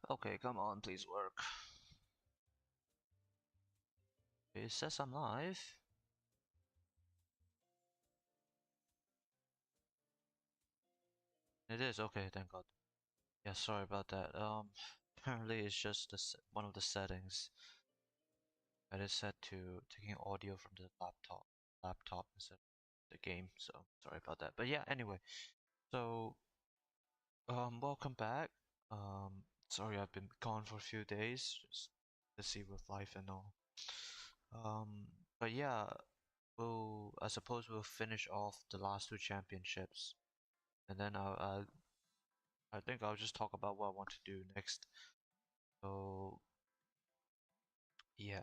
Okay, come on, please work. It says I'm live. It is, okay, thank God. Yeah, sorry about that. Apparently it's just one of the settings that is set to taking audio from the laptop instead of the game, so sorry about that. But yeah, anyway, so welcome back. Sorry I've been gone for a few days, just busy with life and all. Um, but yeah, I suppose we'll finish off the last two championships, and then I think I'll just talk about what I want to do next. So yeah,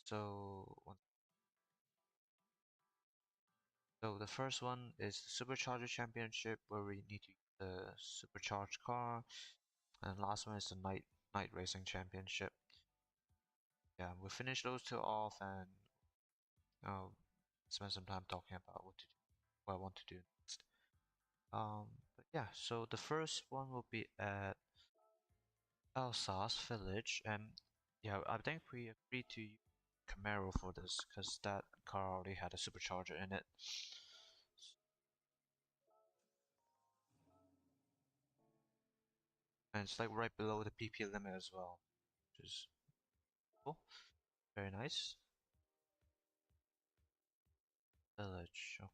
so the first one is the Supercharger Championship, where we need to use the supercharged car, and last one is the Night Racing Championship. Yeah, we'll finish those two off, and I'll spend some time talking about what I want to do next. But yeah, so the first one will be at Alsace Village, and yeah, I think we agreed to use Camaro for this because that car already had a supercharger in it. And it's like right below the PP limit as well, which is cool. Very nice. Village, okay.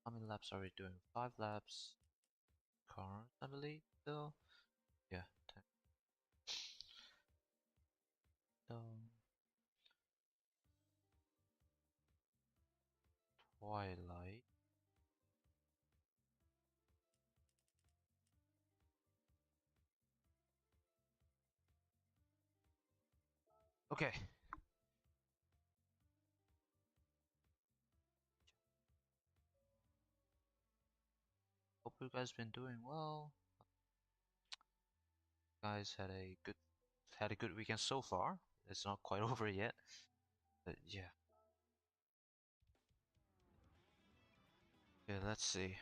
How many laps are we doing? 5 laps. Cars, I believe, still. Yeah, 10. So, Twilight. Okay. Hope you guys been doing well. Guys had a good weekend so far. It's not quite over yet, but yeah. Okay, let's see.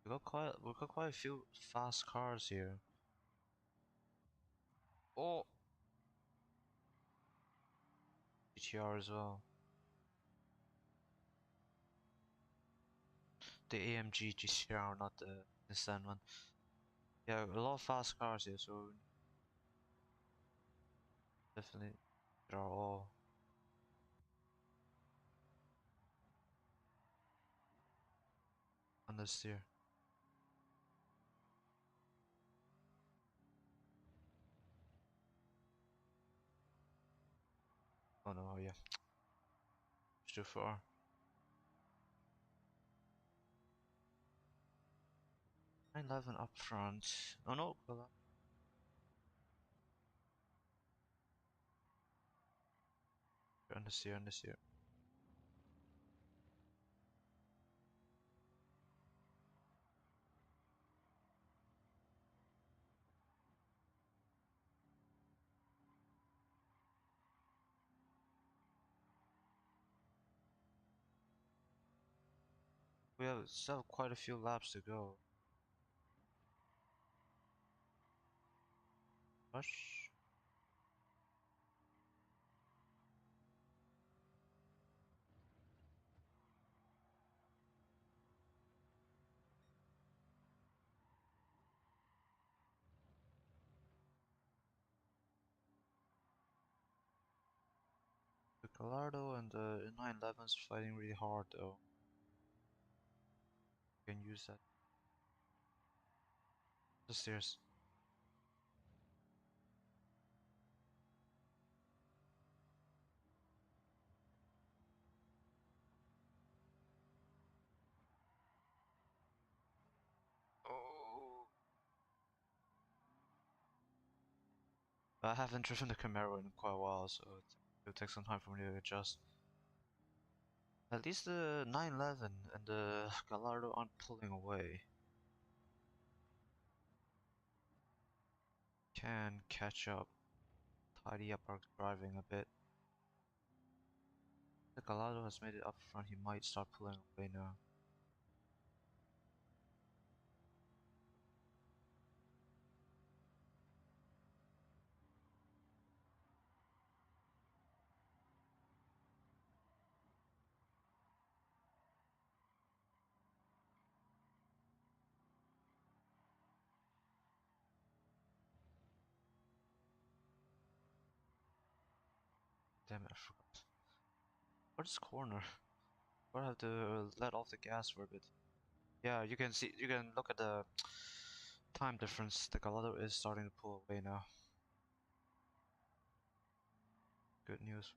We got quite a few fast cars here. Oh, GTR as well. The AMG GTR, not the Nissan one. Yeah, a lot of fast cars here, so definitely they are all understeer. Oh no, yeah, it's too far. 911 up front. Oh no, understeer, understeer. We have still quite a few laps to go. Rush. The Gallardo and the 911's fighting really hard though. You can use that. The stairs. Oh. I haven't driven the Camaro in quite a while, so it'll take some time for me to adjust. At least the 911 and the Gallardo aren't pulling away. Can catch up, tidy up our driving a bit. The Gallardo has made it up front, he might start pulling away now. Damn it, I forgot. Where's this corner? We'll have to let off the gas for a bit. Yeah, you can see, you can look at the time difference. The Gallardo is starting to pull away now. Good news.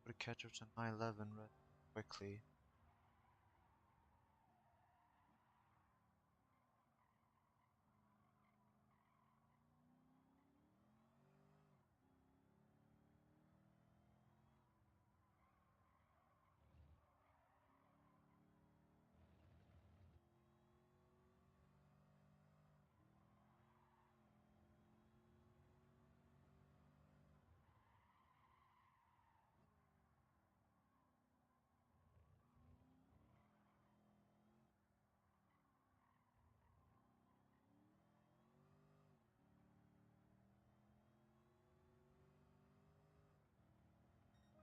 Gotta catch up to 911 quickly.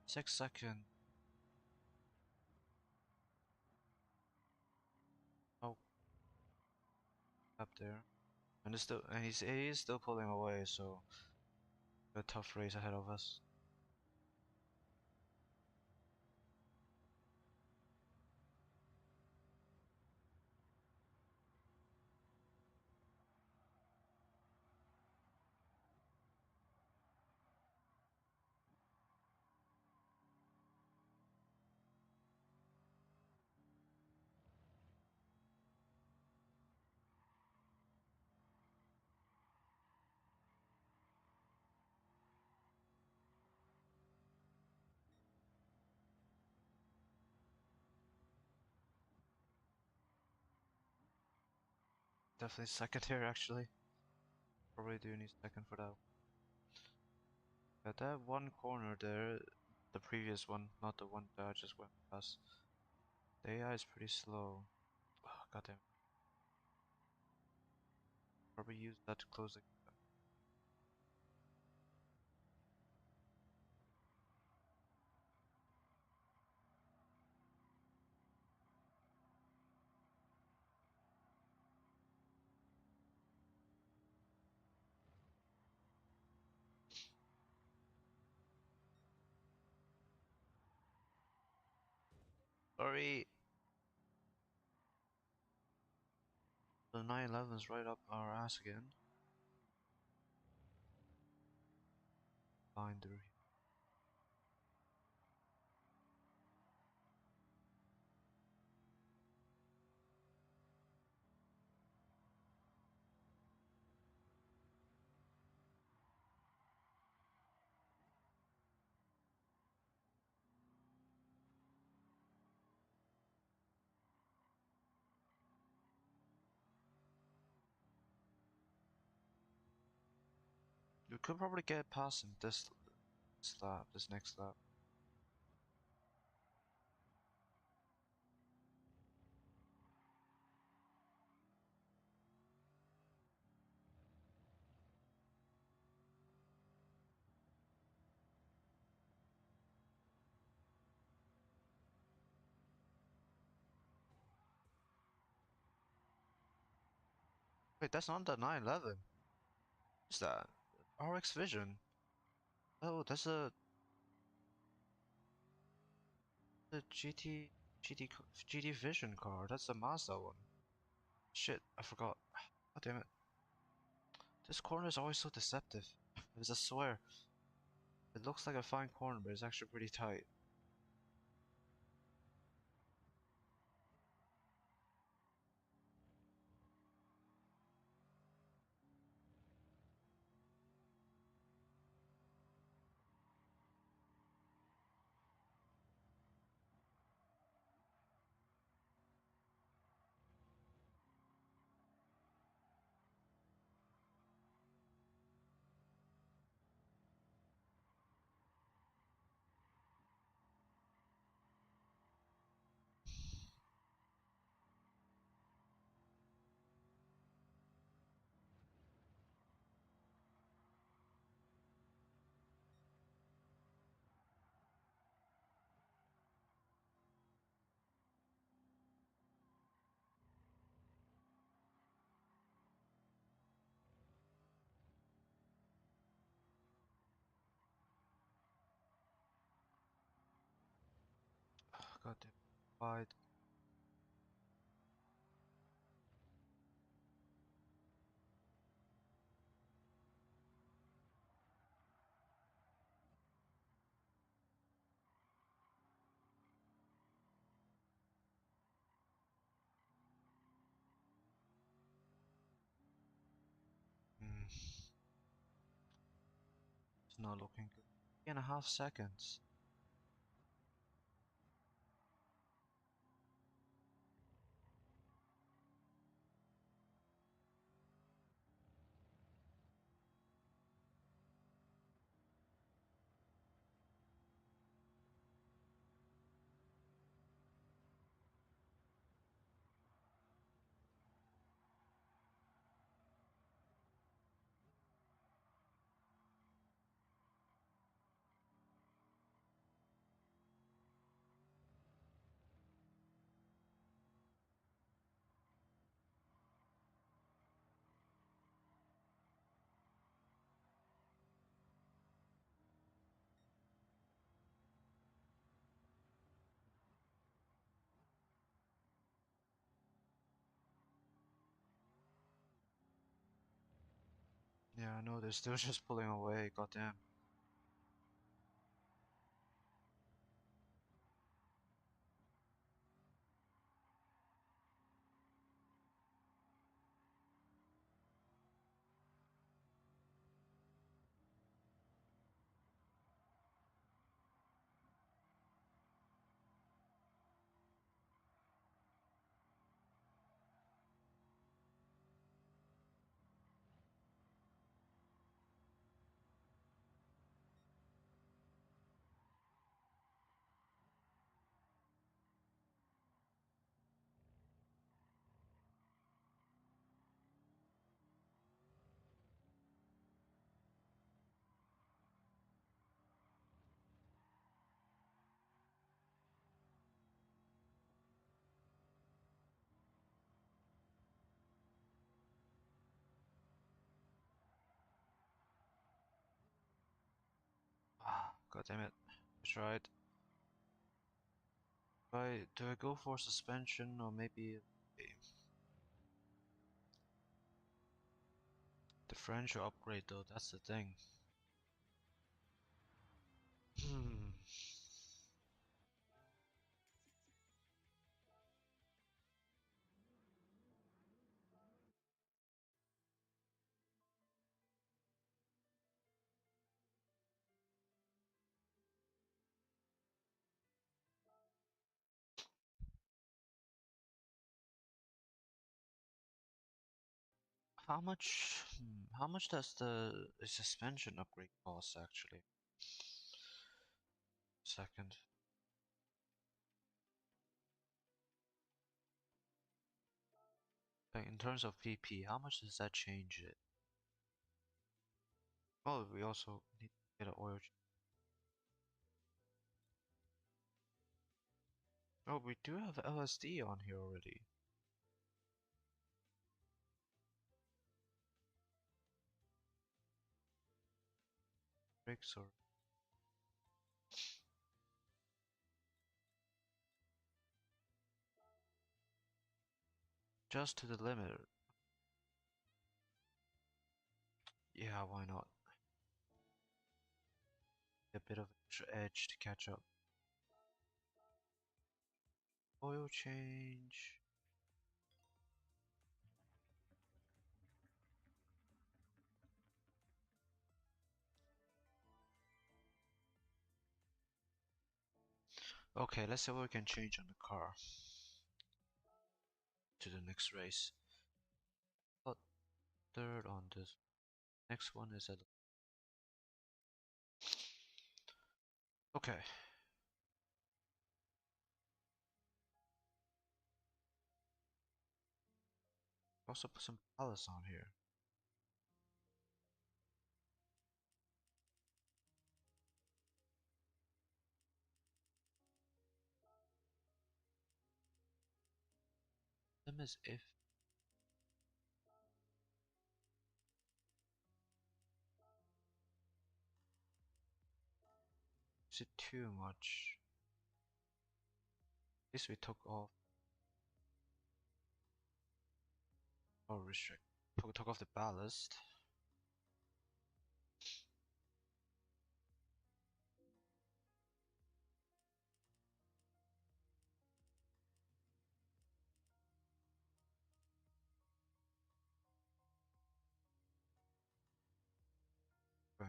Second. Oh, up there. And it's still, and he's still pulling away, so a tough race ahead of us. Definitely second here, actually. Probably do need second for that. At that one corner there, the previous one, not the one that I just went past. The AI is pretty slow. Oh, goddamn. Probably use that to close the gap. Sorry! The 911's right up our ass again. Flying through here. We could probably get past him this next lap. Wait, that's not the 911. What's that? RX Vision. Oh, that's a The GT Vision car. That's the Mazda one. Shit, I forgot. God damn it. This corner is always so deceptive. I just swear. It looks like a fine corner, but it's actually pretty tight. God damn it. Wide. It's not looking good. 3.5 seconds. Yeah, I know, they're still just pulling away. Goddamn. Ah, God damn it. I tried. Do I go for suspension or maybe a differential upgrade though? That's the thing. Hmm. How much does the suspension upgrade cost actually? Second. Like in terms of PP, how much does that change it? Oh, we also need to get an oil. Oh, we do have LSD on here already. Brakes or Just to the limit. Yeah, why not? A bit of extra edge to catch up. Oil change. Okay, let's see what we can change on the car to the next race. But third on this. Next one is at. Okay. Also put some ballast on here. Them is if. Is it too much? At least we took off. Oh, restrict. Took off the ballast. Right.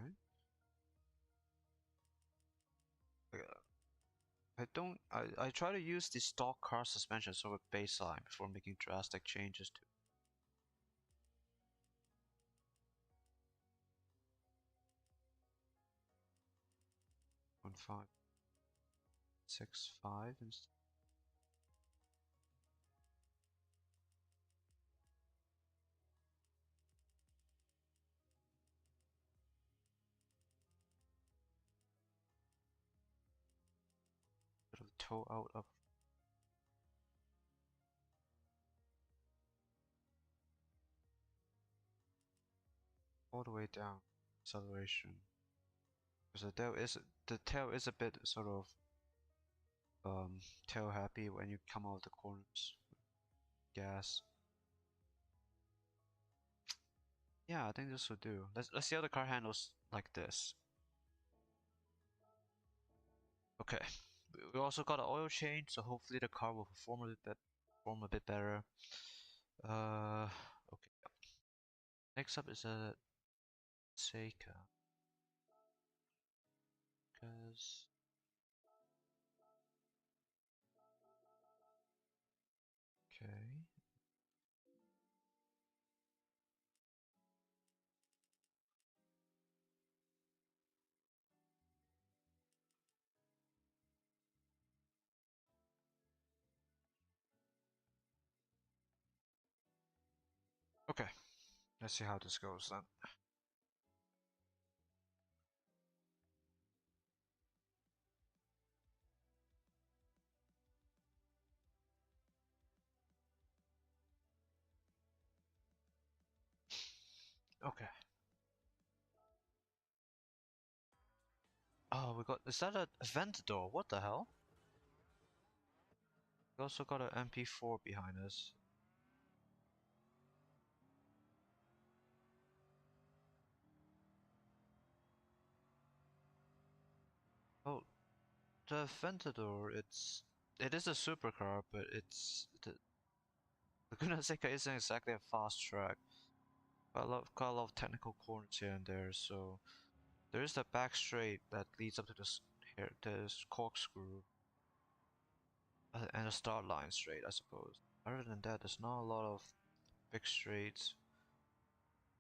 I don't. I try to use the stock car suspension sort of baseline before making drastic changes to 1.565 instead. Bit of toe out up all the way down. Acceleration. Because the tail is a bit sort of tail happy when you come out of the corners. Gas. Yeah, I think this will do. Let's see how the car handles like this. Okay. We also got an oil change, so hopefully the car will perform a bit better. Okay. Next up is a Seika. Cause okay. Okay. Let's see how this goes then. Okay. Oh, is that a Aventador? What the hell? We also got an MP4 behind us. Oh, the Aventador, it is a supercar, but the Gran Seika isn't exactly a fast track. Got a lot of technical corners here and there, so there is the back straight that leads up to this corkscrew and a start line straight, I suppose. Other than that, there's not a lot of big straights.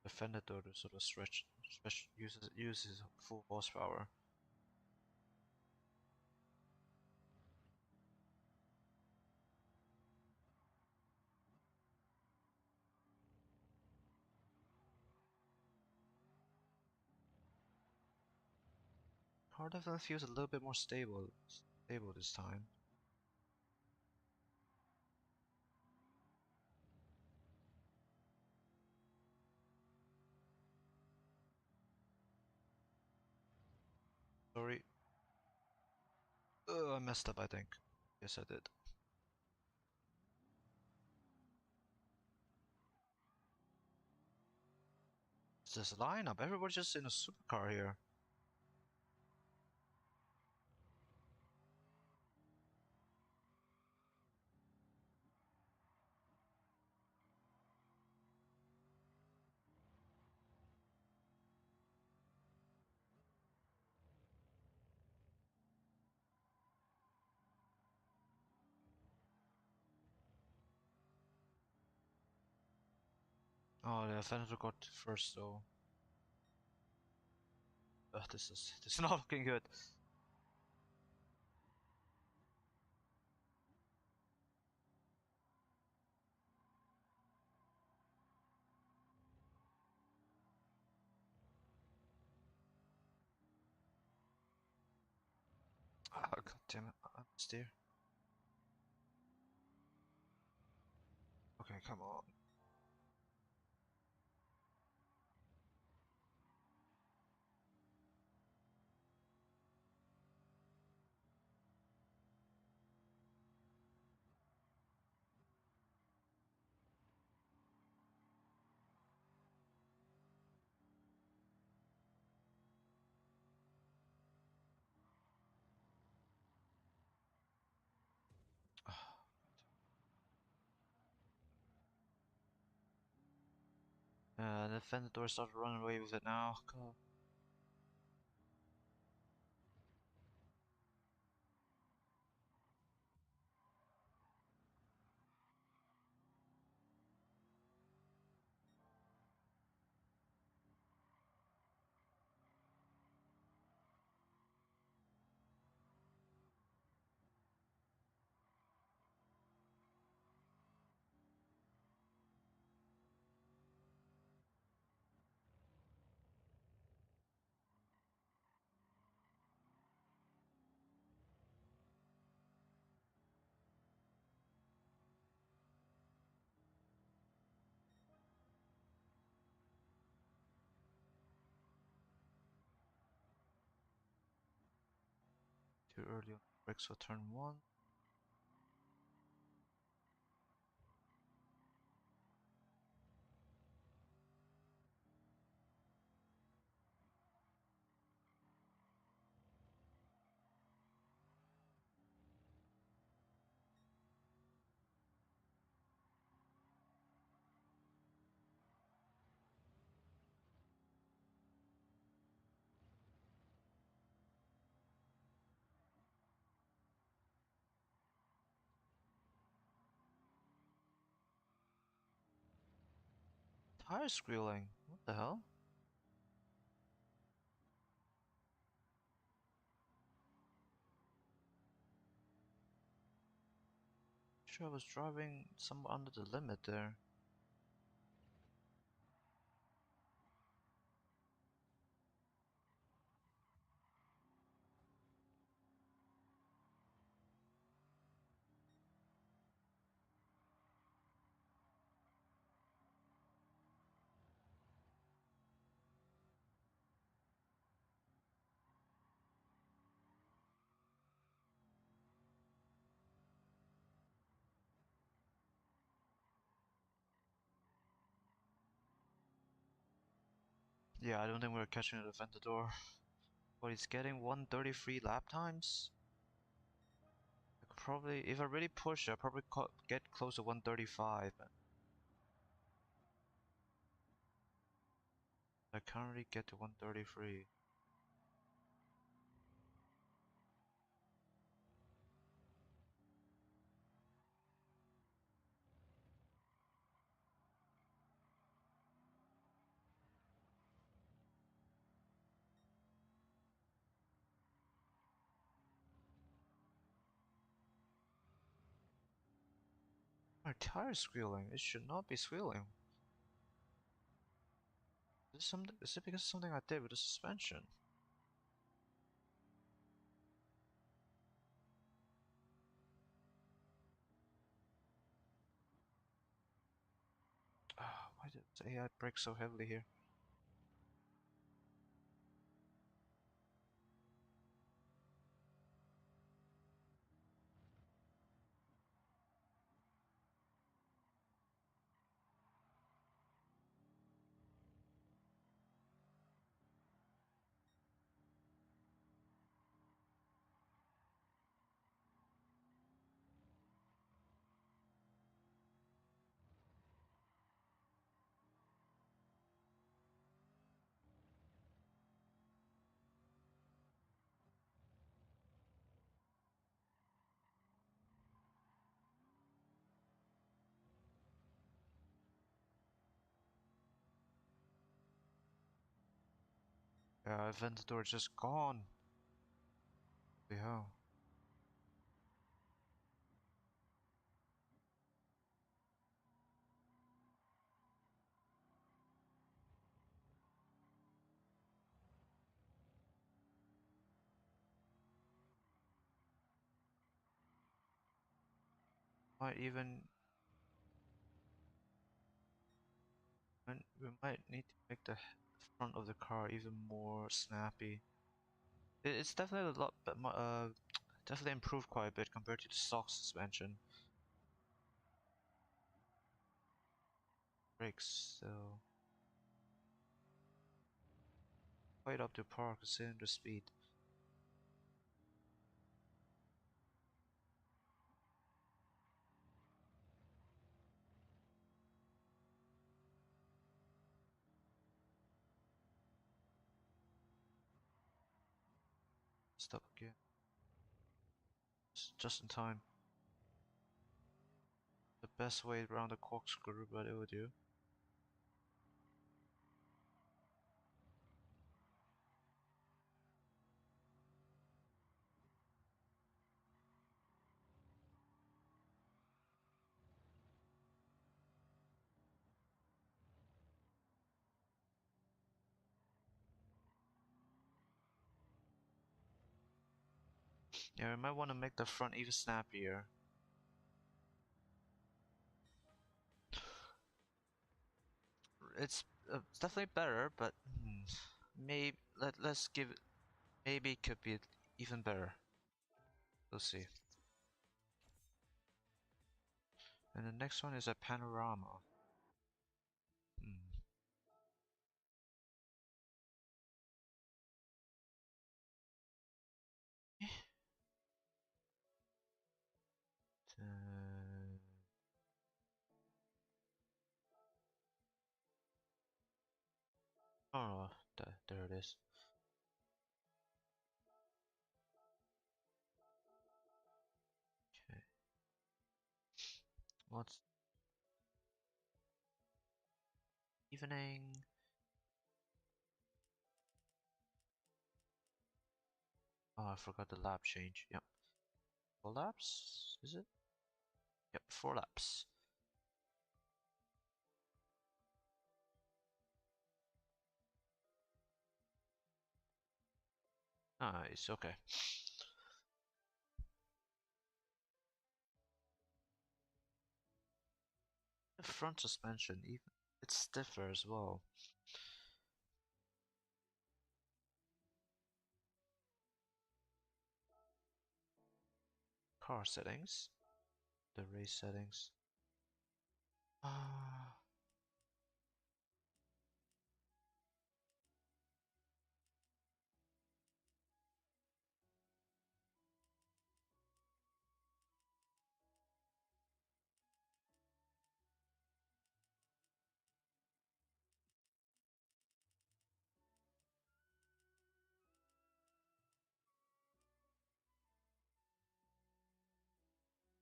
The fender to sort of uses full horsepower. Car definitely feels a little bit more stable this time. Sorry, I messed up. I think. Yes, I did. What's this lineup? Everybody's just in a supercar here. Oh, the Avenger got first though. This is not looking good. Ah, god damn it! I steer. Okay, come on. The Aventador started running away with it now. God. Too early on the brakes for turn 1. Tire squealing. What the hell? Sure, I was driving somewhere under the limit there. Yeah, I don't think we're catching the Aventador. But he's getting 133 lap times. I could probably, if I really push, I'll probably get close to 135. I can't really get to 133. My tire squealing. It should not be squealing. Is it because of something I did with the suspension? Why did the AI brake so heavily here? Aventador just gone. Yeah. Might even we might need to make the front of the car even more snappy. It's definitely a lot, but definitely improved quite a bit compared to the stock suspension. Brakes, so quite up to par considering the speed. Stop again. Just in time. The best way around the corkscrew, but it will do. Yeah, we might want to make the front even snappier. It's definitely better, but maybe let's give it. Maybe it could be even better. We'll see. And the next one is a panorama. Hmm. Uh, oh, there it is. Okay. What's evening? Oh, I forgot the lap change. Yep. 4 laps? Is it? Yep, 4 laps. Nice, okay. The front suspension, even it's stiffer as well. Car settings. The race settings. Ah.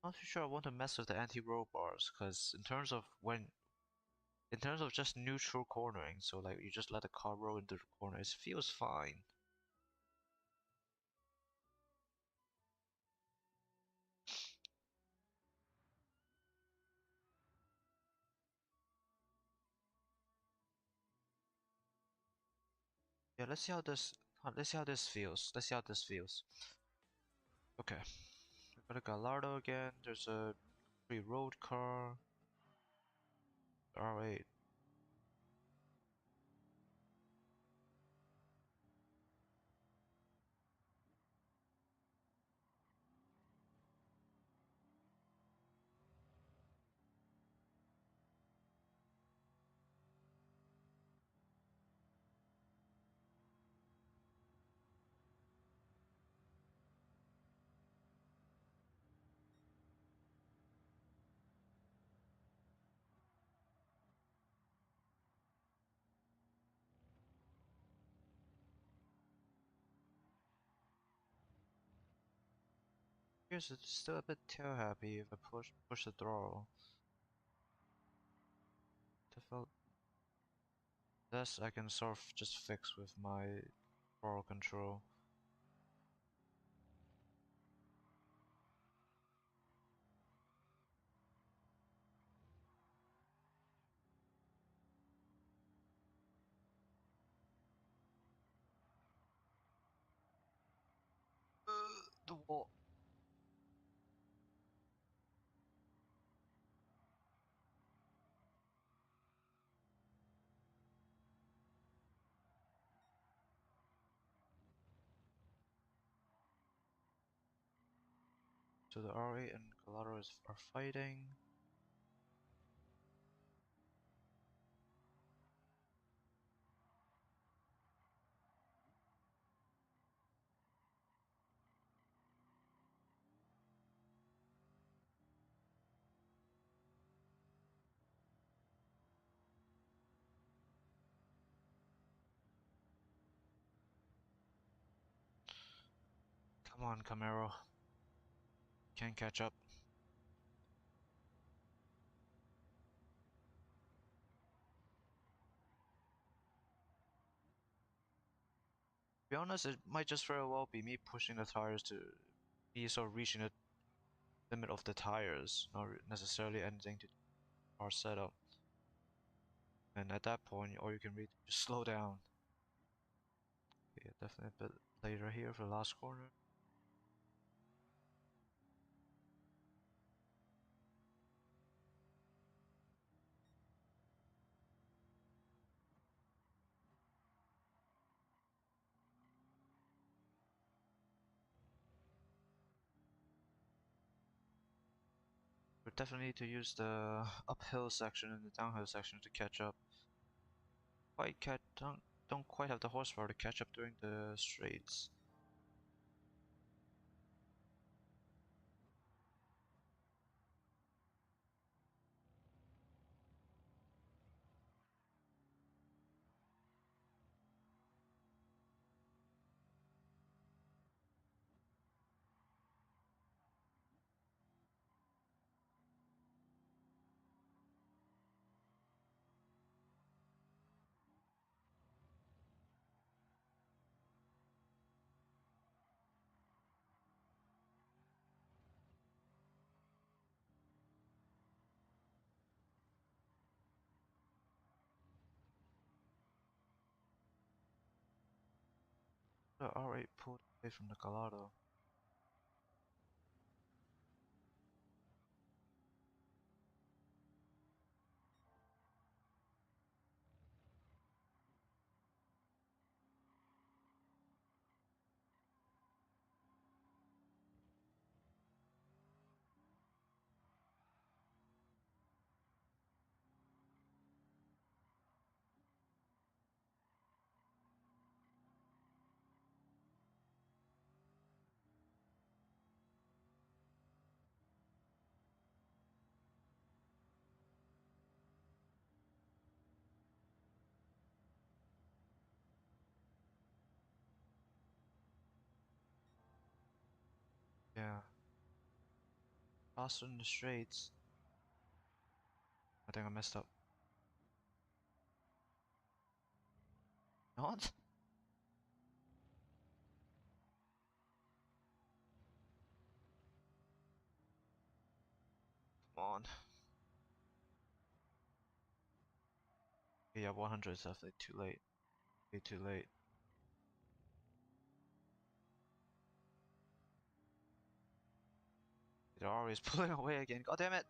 Not too sure I want to mess with the anti-roll bars, because in terms of just neutral cornering, so like you just let the car roll into the corner, it feels fine. Yeah, let's see how this feels. Let's see how this feels. Okay, we got a Gallardo again. There's a pre-road car. R8. Here's it's still a bit tail happy if I push the throttle. I felt this I can sort of just fix with my throttle control. The wall. So the R8 and Gallardo are fighting. Come on, Camaro. Can't catch up. To be honest, it might just very well be me pushing the tires to be sort of reaching the limit of the tires, not necessarily anything to do with our setup. And at that point, all you can really do is slow down. Yeah, definitely a bit later here for the last corner. We definitely need to use the uphill section and the downhill section to catch up. Don't quite have the horsepower to catch up during the straights. The R8 pulled away from the Gallardo. Yeah, faster in the straights. I think I messed up. Not? Come on. Yeah, 100 is definitely too late. Way too late. They're always pulling away again. God damn it!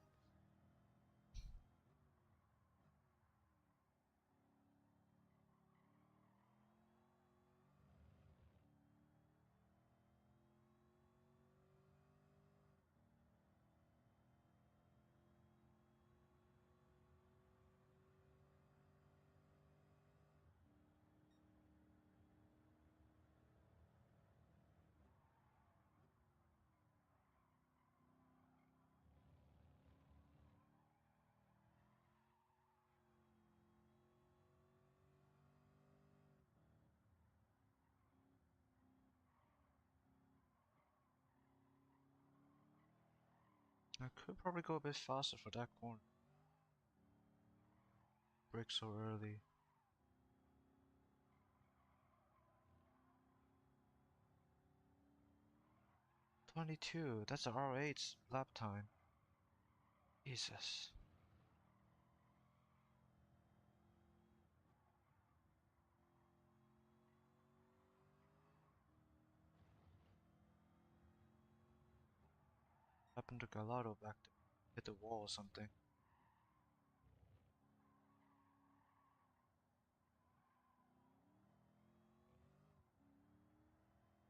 I could probably go a bit faster for that corner. Brake so early. 22. That's a R8's lap time. Jesus. Happened to Gallardo back there. Hit the wall or something.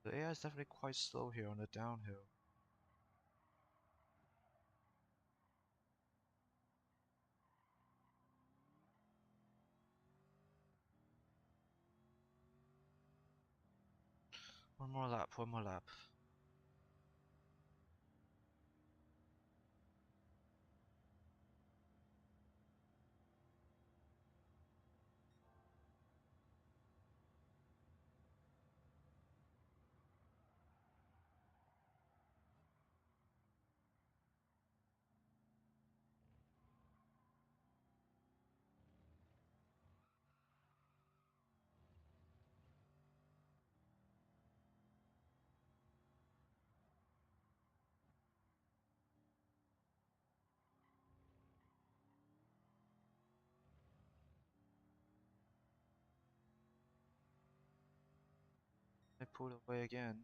The AI is definitely quite slow here on the downhill. One more lap, one more lap. They pulled away again.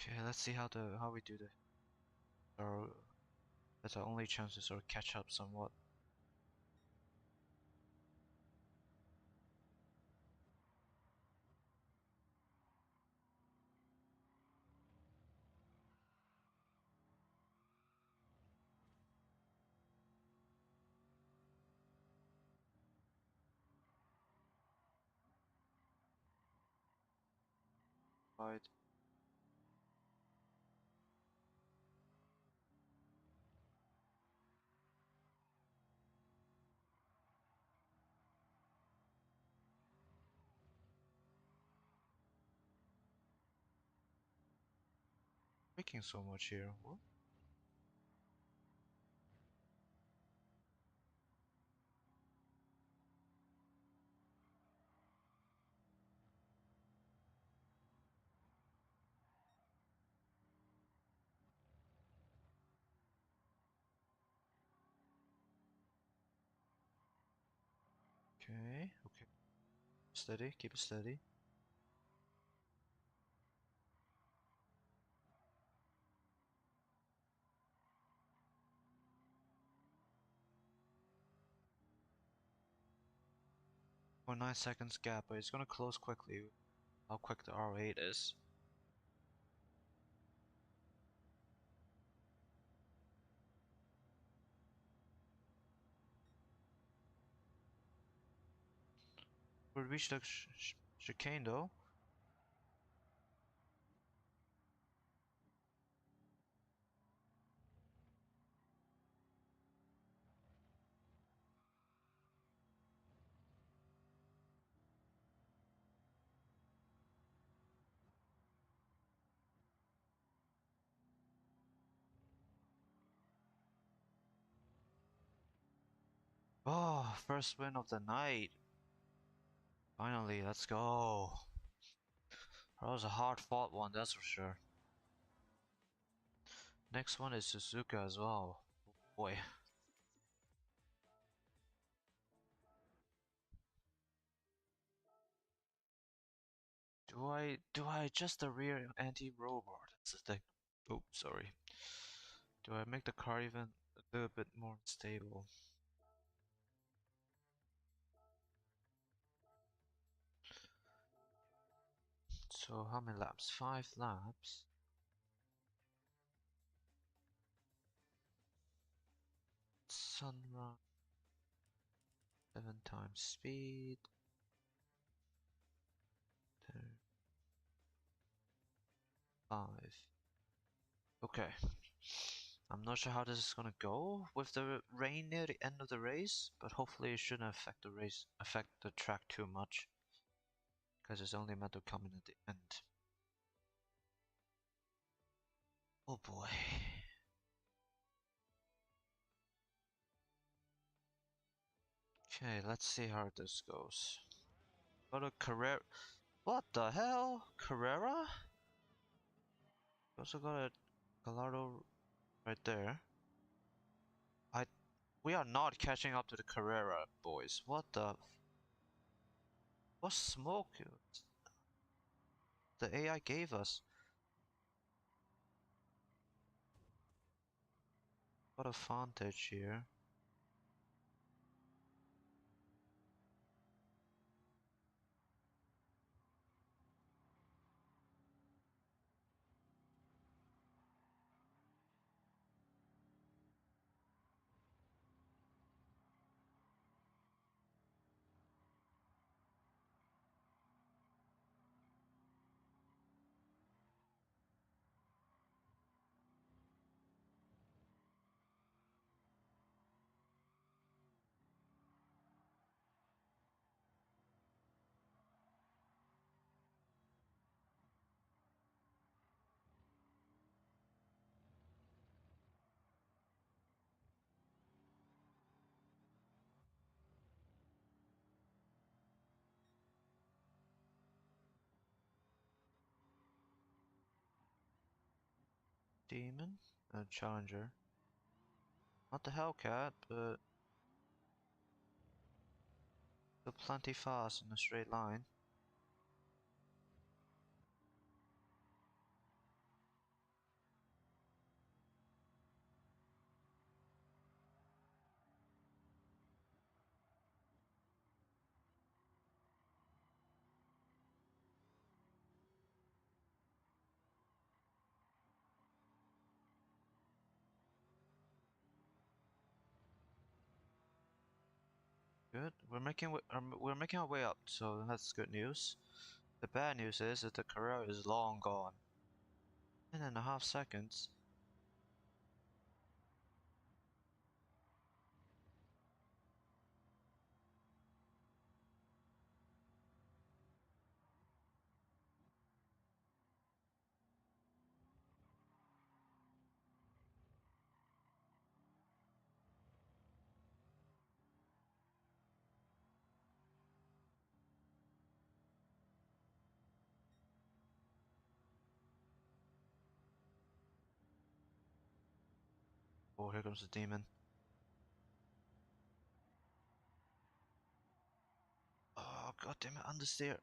Okay, let's see how we do this. Or that's our only chance to sort of catch up somewhat. Right. Making so much here. What? Okay, okay. Steady, keep it steady. For 9 seconds gap, but it's gonna close quickly. How quick the R8 is. We'll reach the chicane though. Oh, first win of the night. Finally, let's go. That was a hard fought one, that's for sure. Next one is Suzuka as well. Oh boy. Do I adjust the rear anti-roll bar? That's the thing. Oh, sorry. Do I make the car even a little bit more stable? So how many laps? 5 laps. Sunrun. 7 times speed. 5. Okay. I'm not sure how this is gonna go with the rain near the end of the race, but hopefully it shouldn't affect the track too much, because it's only meant to come in at the end. Oh boy. Okay, let's see how this goes. Go to Carrera. What the hell? Carrera? You also got a Gallardo right there. We are not catching up to the Carrera, boys. What smoke the AI gave us? Got a Vantage here. Demon? A Challenger. Not the Hellcat, but still plenty fast in a straight line. Good. We're making our way up, so that's good news. The bad news is that the Carrera is long gone. 10.5 seconds. Oh, here comes the demon. Oh, god damn it, understeer.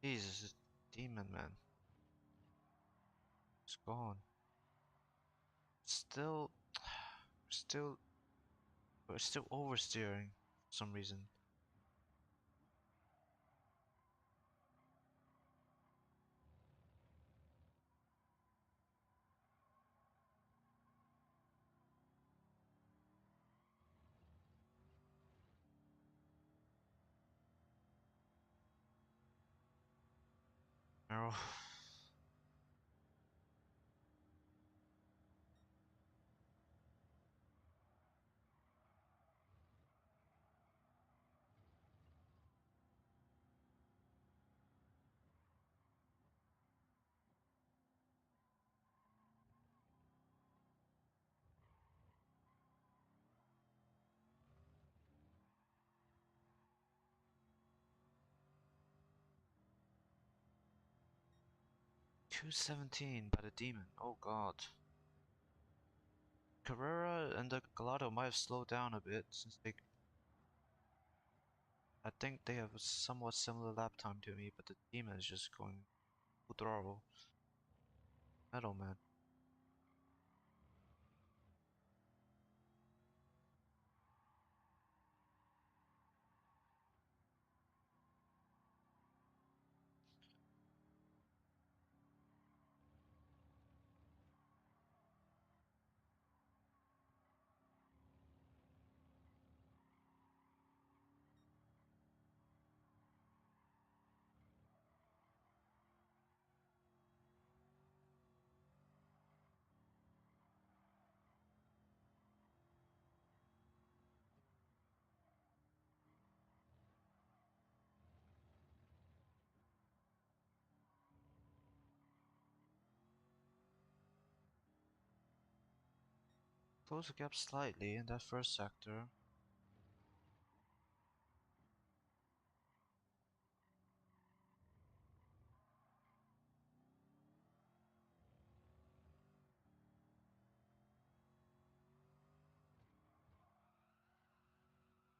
Jesus, this demon man. It's gone. Still, still, we're still oversteering for some reason. Arrow. 217 by the demon. Oh god. Carrera and the Gelato might have slowed down a bit since I think they have a somewhat similar lap time to me, but the demon is just going full throttle. Metal man. Close the gap slightly in that first sector.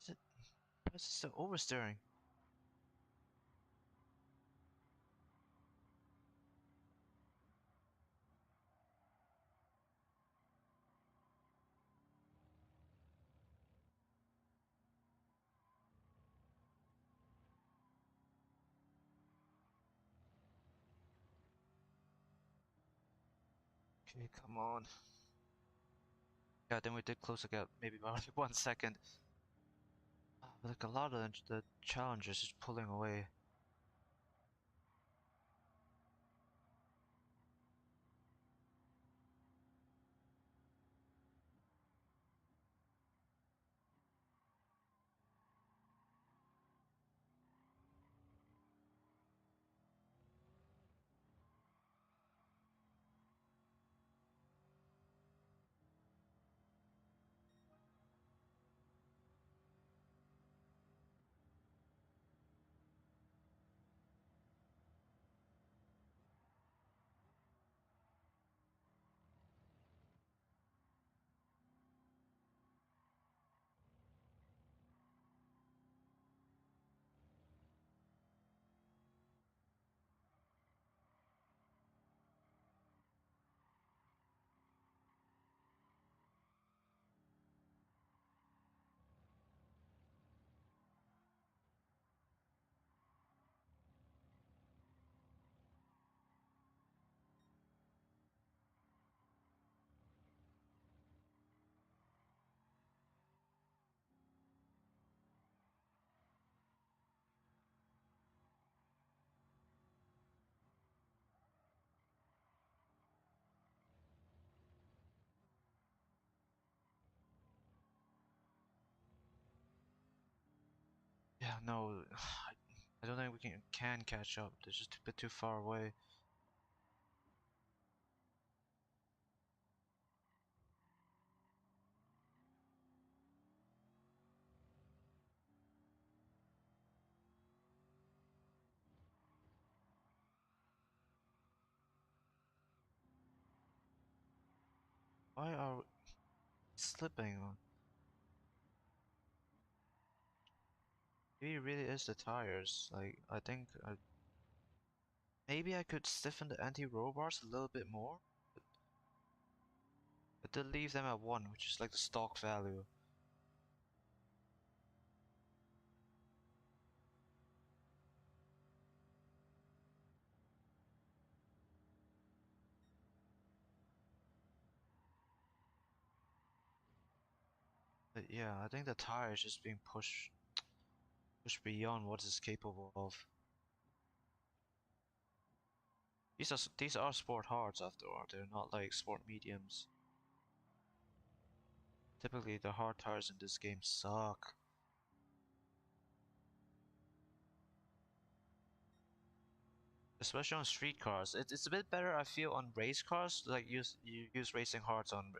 Is it? Why is it still oversteering? Okay, come on. Yeah, then we did close the gap, maybe by only 1 second. But like a lot of the challengers is pulling away. Yeah, no, I don't think we can catch up. They're just a bit too far away. Why are we slipping? Maybe it really is the tires. Like, I think maybe I could stiffen the anti-roll bars a little bit more. But did leave them at 1, which is like the stock value. But yeah, I think the tire is just being pushed beyond what it's capable of. These are sport hards after all. They're not like sport mediums. Typically, the hard tires in this game suck. Especially on street cars. It's a bit better, I feel, on race cars. Like you use racing hards on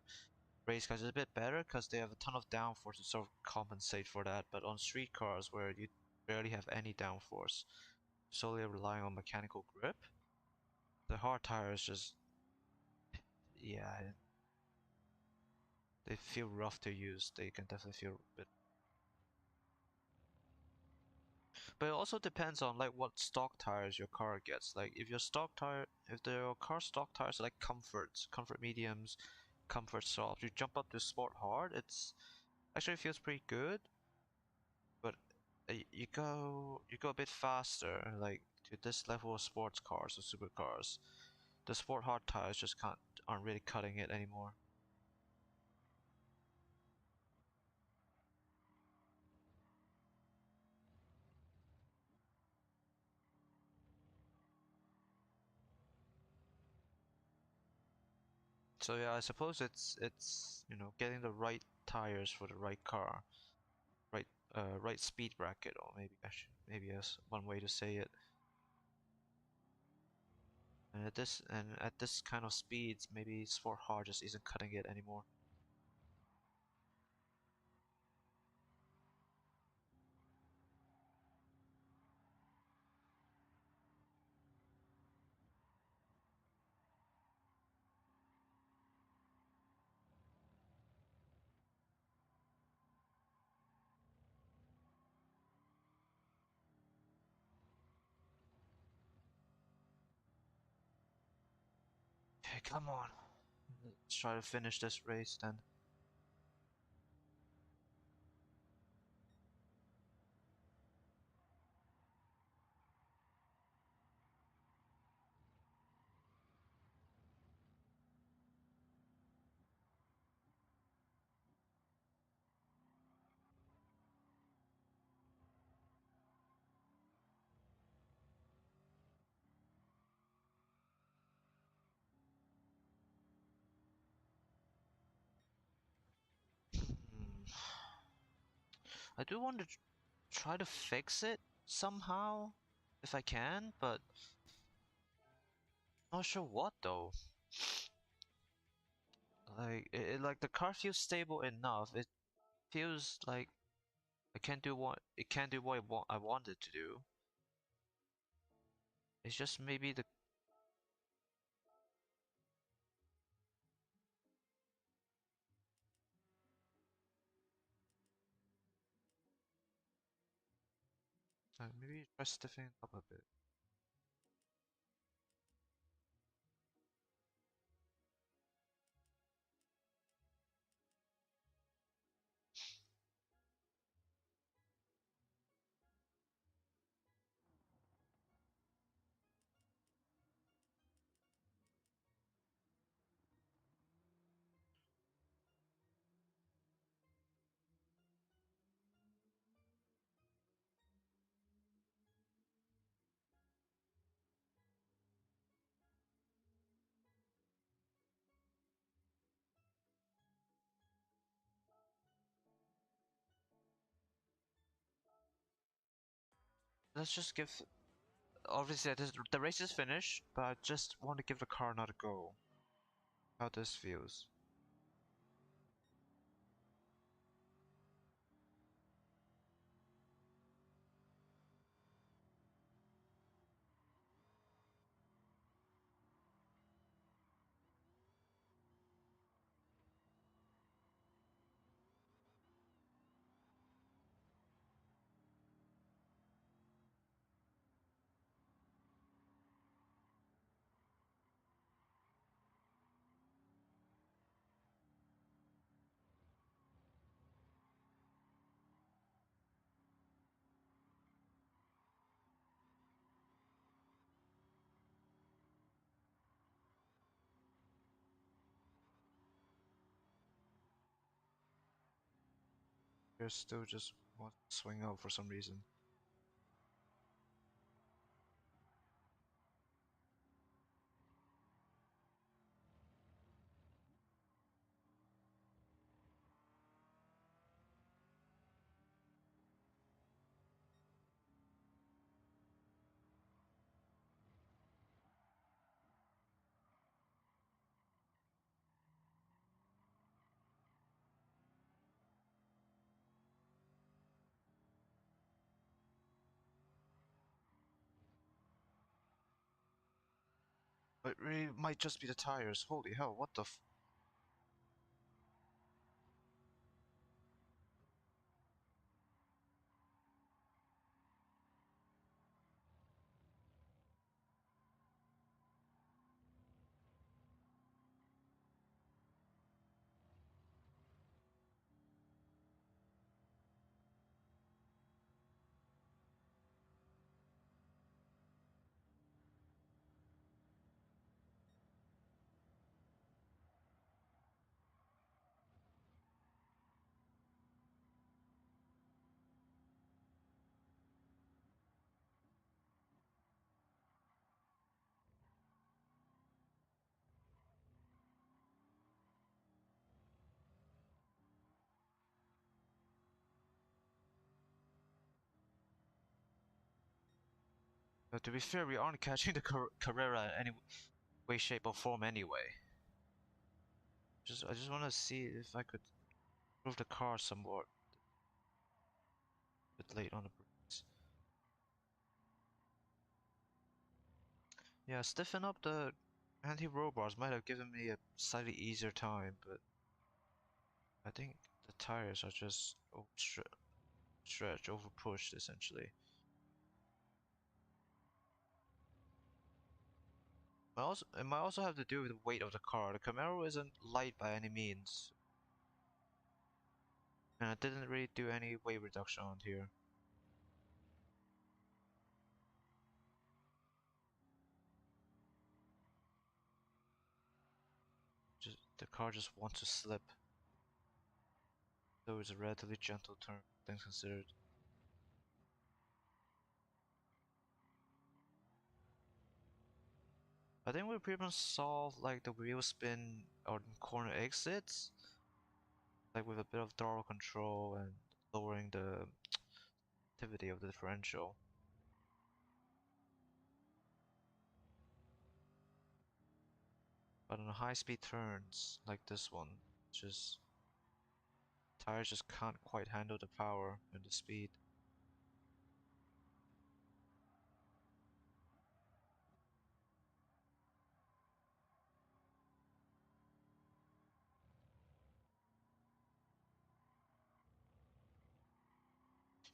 race cars. It's a bit better because they have a ton of downforce to sort of compensate for that. But on street cars, where you barely have any downforce, solely relying on mechanical grip, The hard tires just, yeah, they feel rough to use. They can definitely feel a bit. But it also depends on like what stock tires your car gets. Like if your stock tire, if your car stock tires are like comforts, comfort mediums, comfort softs, you jump up to sport hard, it's actually feels pretty good. But you go a bit faster, like to this level of sports cars or supercars. The sport hard tires just can't aren't really cutting it anymore. So yeah, I suppose it's getting the right tires for the right car, right right speed bracket, or maybe that's one way to say it. And at this kind of speeds, maybe sport hard just isn't cutting it anymore. Okay, come on. Let's try to finish this race then. Hmm. I do want to try to fix it somehow, if I can, but not sure what though. Like the car feels stable enough. It feels like it can do what I want it to do. It's just maybe the maybe try stiffening it up a bit. Let's just give. Obviously, the race is finished, but I just want to give the car another go. How this feels. You're still just want to swing out for some reason. It really might just be the tires. Holy hell, what the f- To be fair, we aren't catching the Carrera in any way, shape, or form anyway. I just want to see if I could move the car somewhat. A bit late on the brakes. Yeah, stiffen up the anti-roll bars might have given me a slightly easier time, but I think the tires are just stretched, over pushed essentially. It might also have to do with the weight of the car. The Camaro isn't light by any means, and I didn't really do any weight reduction on here. Just the car just wants to slip, though it's a relatively gentle turn, things considered. I think we pretty much solved like the wheel spin or corner exits, like with a bit of throttle control and lowering the activity of the differential. But on high speed turns like this one, just tires just can't quite handle the power and the speed.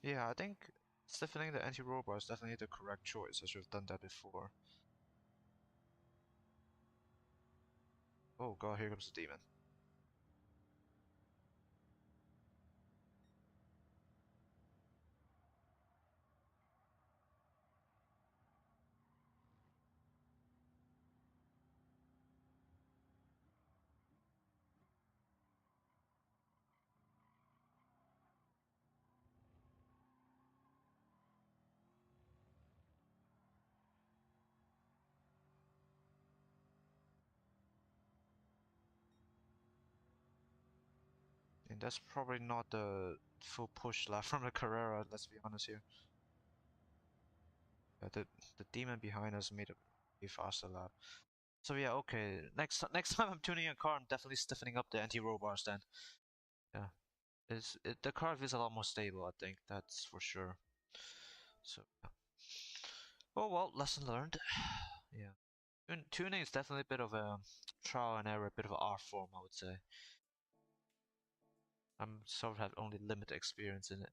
Yeah, I think stiffening the anti-roll bar is definitely the correct choice. I should have done that before. Oh god, here comes the demon. And that's probably not the full push lap from the Carrera, let's be honest here. Yeah, the demon behind us made a faster lap. So yeah, okay. Next time I'm tuning a car, I'm definitely stiffening up the anti-roll bars then. Yeah, the car feels a lot more stable. I think that's for sure. So yeah. Oh well, lesson learned. Yeah, tuning is definitely a bit of a trial and error, a bit of an art form, I would say. I'm sort of have only limited experience in it.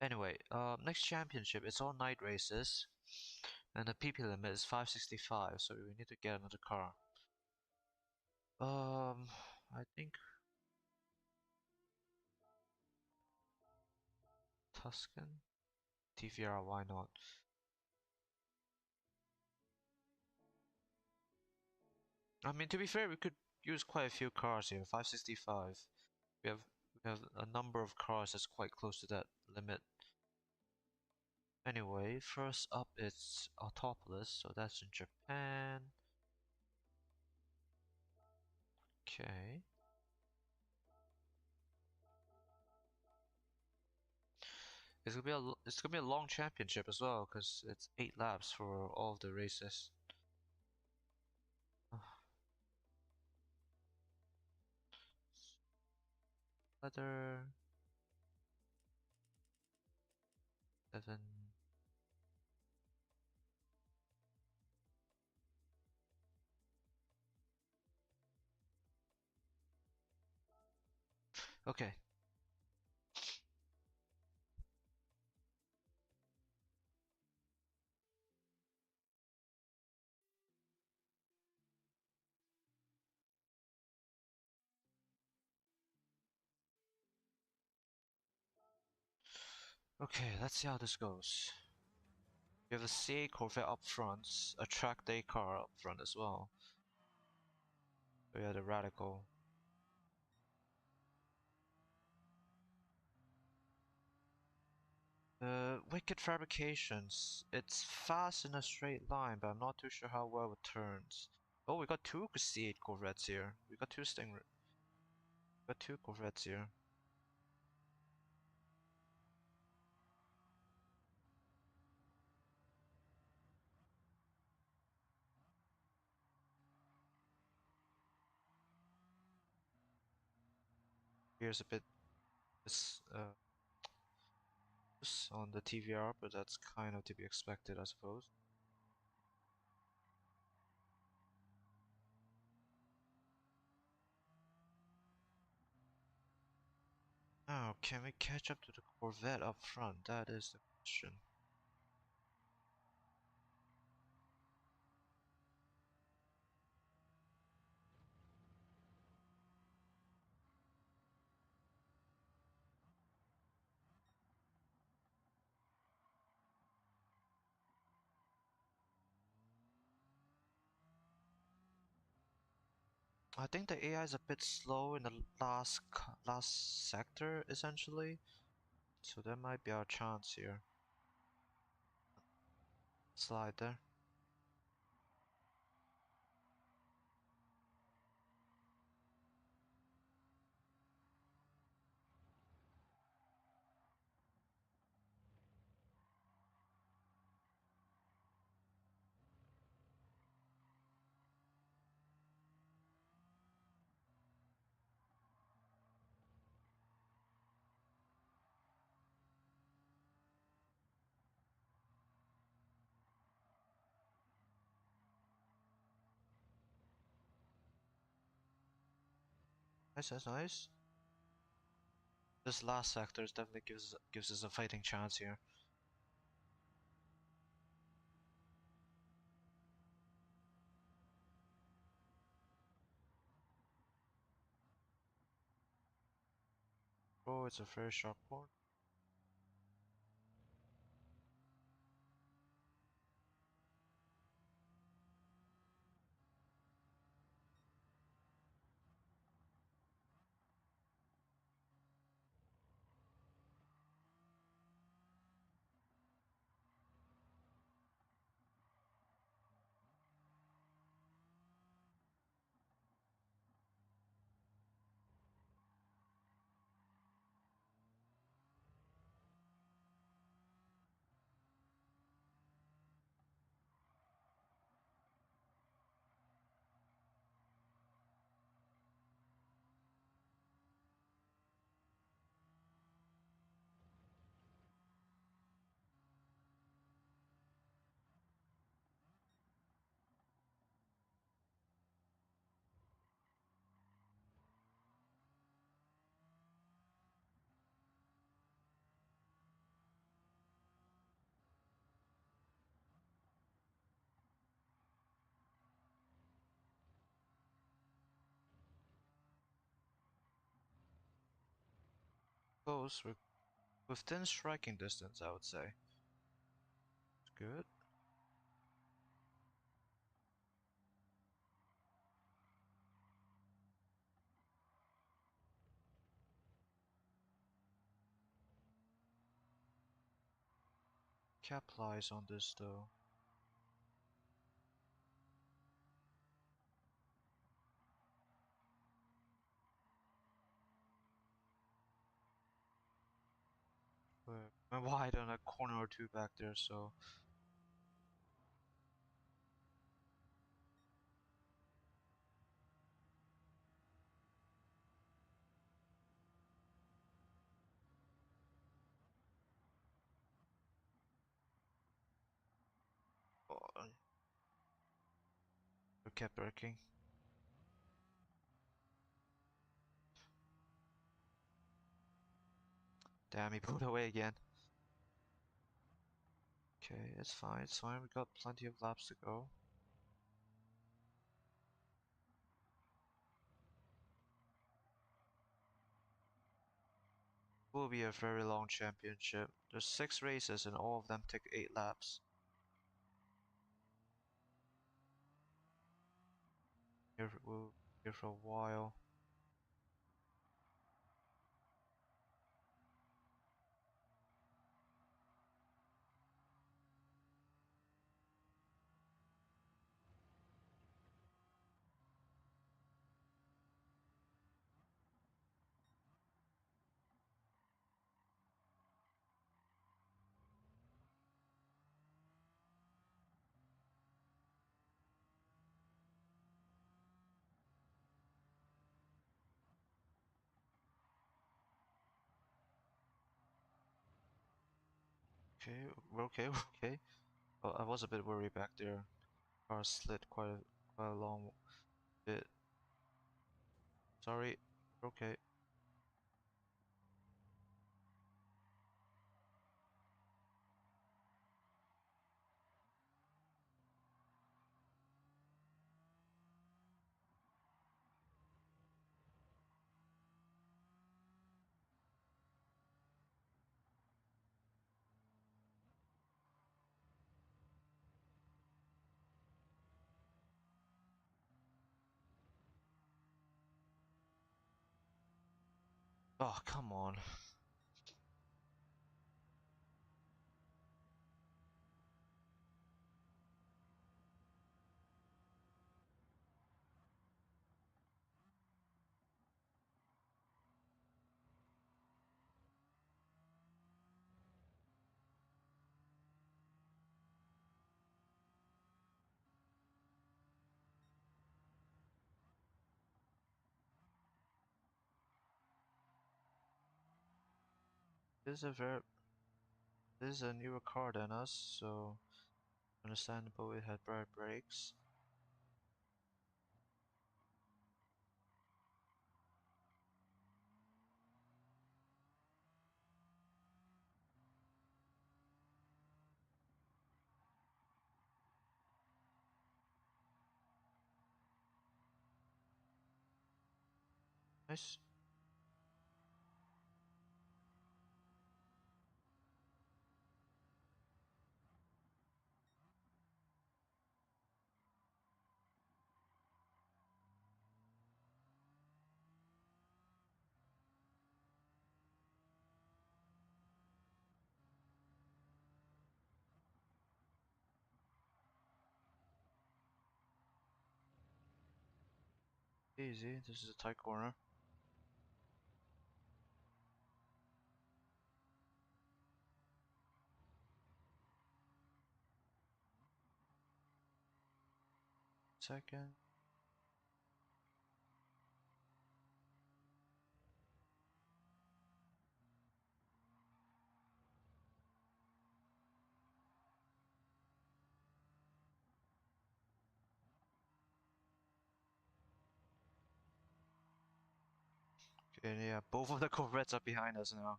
Anyway, next championship, it's all night races, and the PP limit is 565, so we need to get another car. I think Tuscan? TVR, why not? I mean, to be fair, we could use quite a few cars here. 565. We have a number of cars that's quite close to that limit. Anyway, first up it's Autopolis, so that's in Japan. Okay. It's gonna be a long championship as well, because it's 8 laps for all of the races. Leather 7. Okay. Okay, let's see how this goes. We have a C8 Corvette up front, a track day car up front as well. We have the Radical. Wicked Fabrications. It's fast in a straight line, but I'm not too sure how well it turns. Oh, we got two C8 Corvettes here. We got two Stingray. We got two Corvettes here. Here's a bit this on the TVR, but that's kind of to be expected, I suppose. Now, can we catch up to the Corvette up front? That is the question. I think the AI is a bit slow in the last sector, essentially. So that might be our chance here. Slide there. Nice, that's nice. This last sector definitely gives us a fighting chance here. Oh, it's a very sharp corner. Close, we're within striking distance, I would say. It's good. Capitalize on this though. We're wide on a corner or two back there, so oh, we kept working. Damn, he pulled away again. Okay, it's fine, it's fine. We got plenty of laps to go. Will be a very long championship. There's 6 races and all of them take 8 laps. We'll be here for a while. Okay, we're okay, we're okay. Well, I was a bit worried back there. Car slid quite a long bit. Sorry, we're okay. Oh, come on. This is a very this is a newer car than us, so understandable it had better brakes. Nice. Easy, this is a tight corner. Second. Okay, yeah, both of the Corvettes are behind us now.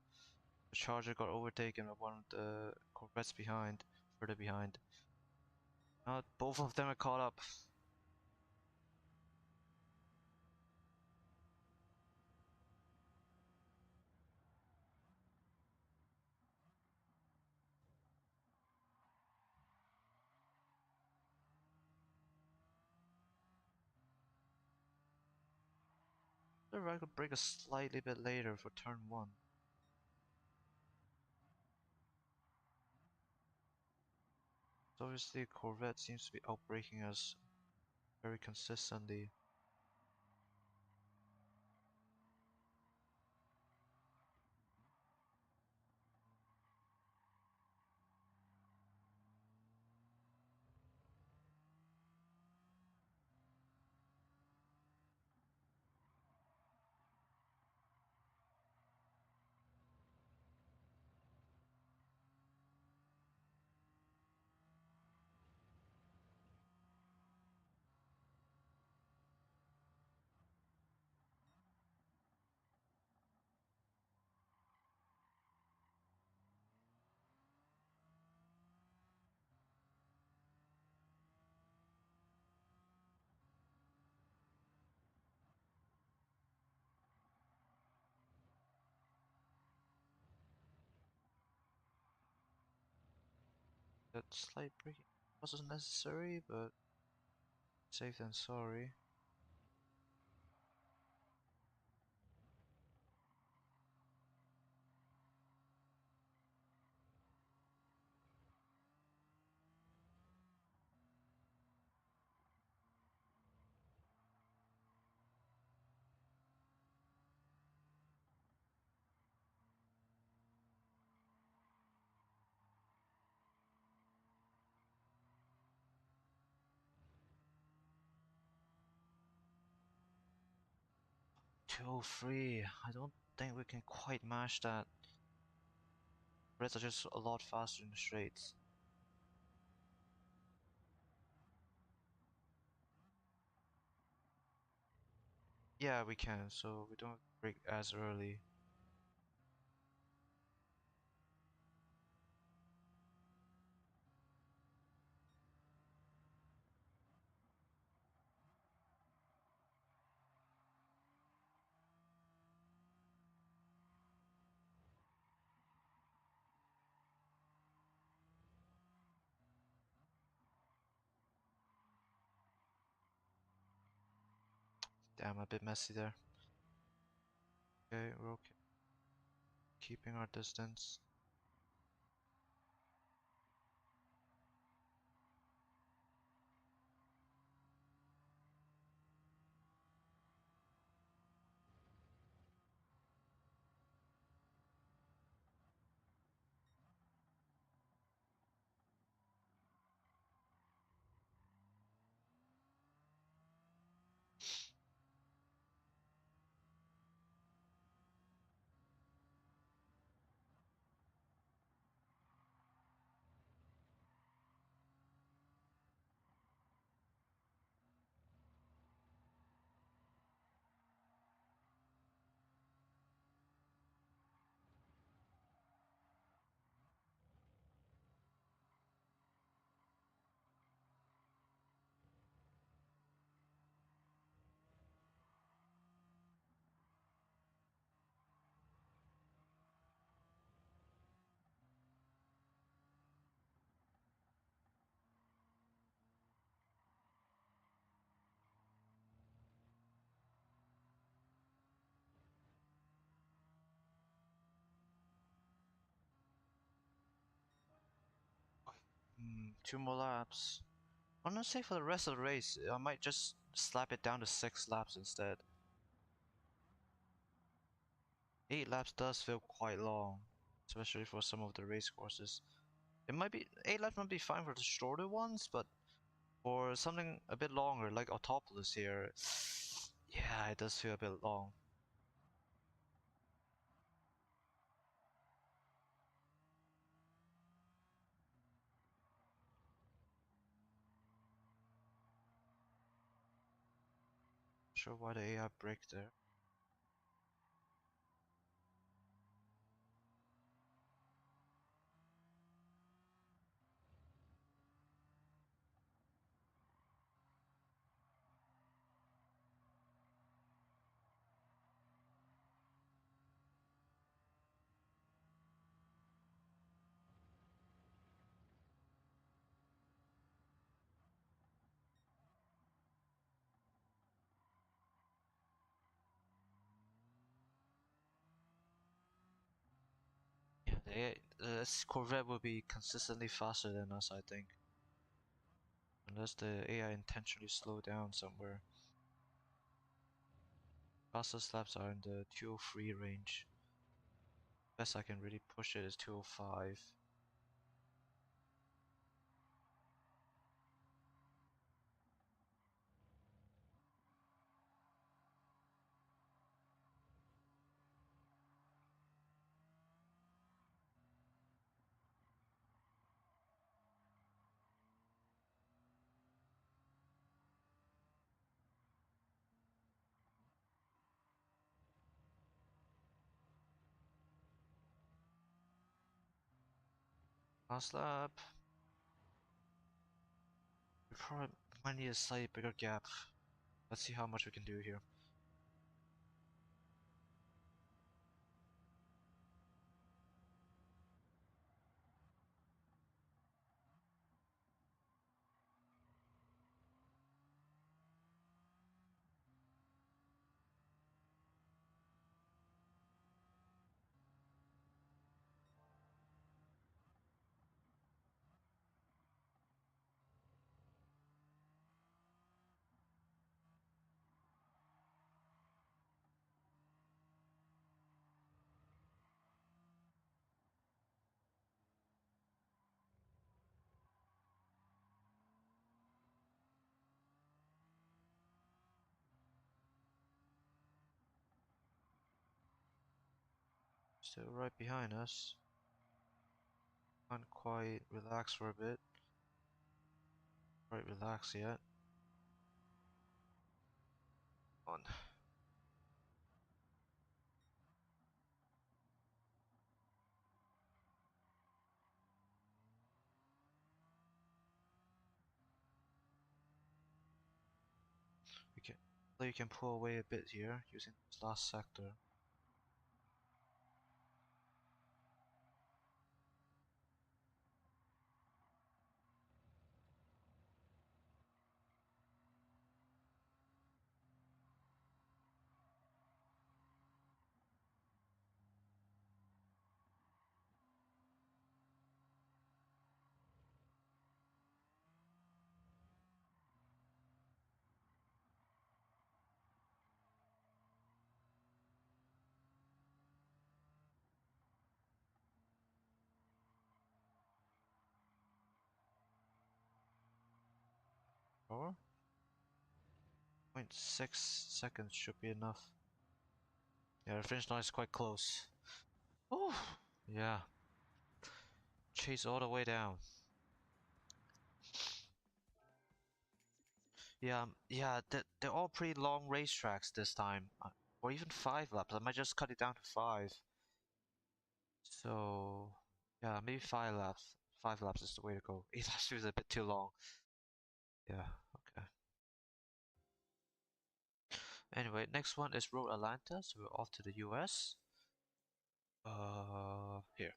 The Charger got overtaken by one of the Corvettes behind, further behind. Now both of them are caught up. The right could break a slightly bit later for turn 1. So obviously Corvette seems to be outbraking us very consistently. that slight braking wasn't necessary, but safe than sorry. Two free. I don't think we can quite match that. Reds are just a lot faster in the straights. Yeah, we can, so we don't break as early. Damn, a bit messy there. Okay, we're okay. Keeping our distance. Two more laps. Honestly, for the rest of the race, I might just slap it down to 6 laps instead. 8 laps does feel quite long, especially for some of the race courses. It might be 8 laps might be fine for the shorter ones, but for something a bit longer, like Autopolis here, yeah, it does feel a bit long. Sure why the AI break there. Yeah, the AI, this Corvette will be consistently faster than us, I think. Unless the AI intentionally slow down somewhere. Fastest laps are in the 203 range. Best I can really push it is 205. Last lap. We probably might need a slightly bigger gap. Let's see how much we can do here. Still right behind us. Can't quite relax for a bit. Quite relax yet. On. We can. You can pull away a bit here using this last sector. Or 0.6 seconds should be enough. Yeah, the finish line is quite close. Oh, yeah. Chase all the way down. Yeah, they're all pretty long racetracks this time. Or even 5 laps. I might just cut it down to 5. So, yeah, maybe 5 laps. 5 laps is the way to go. 8 laps is a bit too long. Yeah, okay. Anyway, next one is Road Atlanta, so we're off to the US. Here.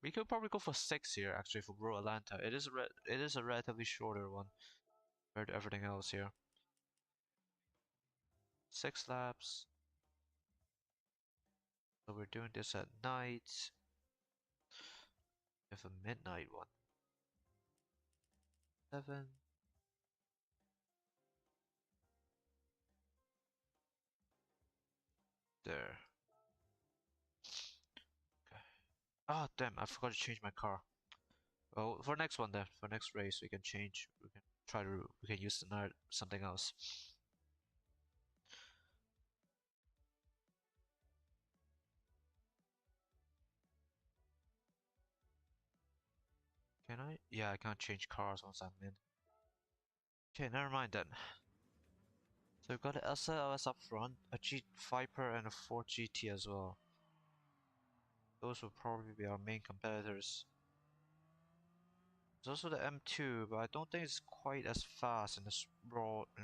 We could probably go for 6 here, actually, for Road Atlanta. It is a relatively shorter one compared to everything else here. 6 laps. So we're doing this at night. We have a midnight one. 7. There. Okay. Ah, damn, I forgot to change my car. Well, for next one then, for next race, we can change. We can try to, we can use another, something else. Can I? Yeah, I can't change cars once I'm in. Okay, never mind then. So we've got the SLS up front, a G Viper and a Ford GT as well. Those will probably be our main competitors. There's also the M2, but I don't think it's quite as fast in the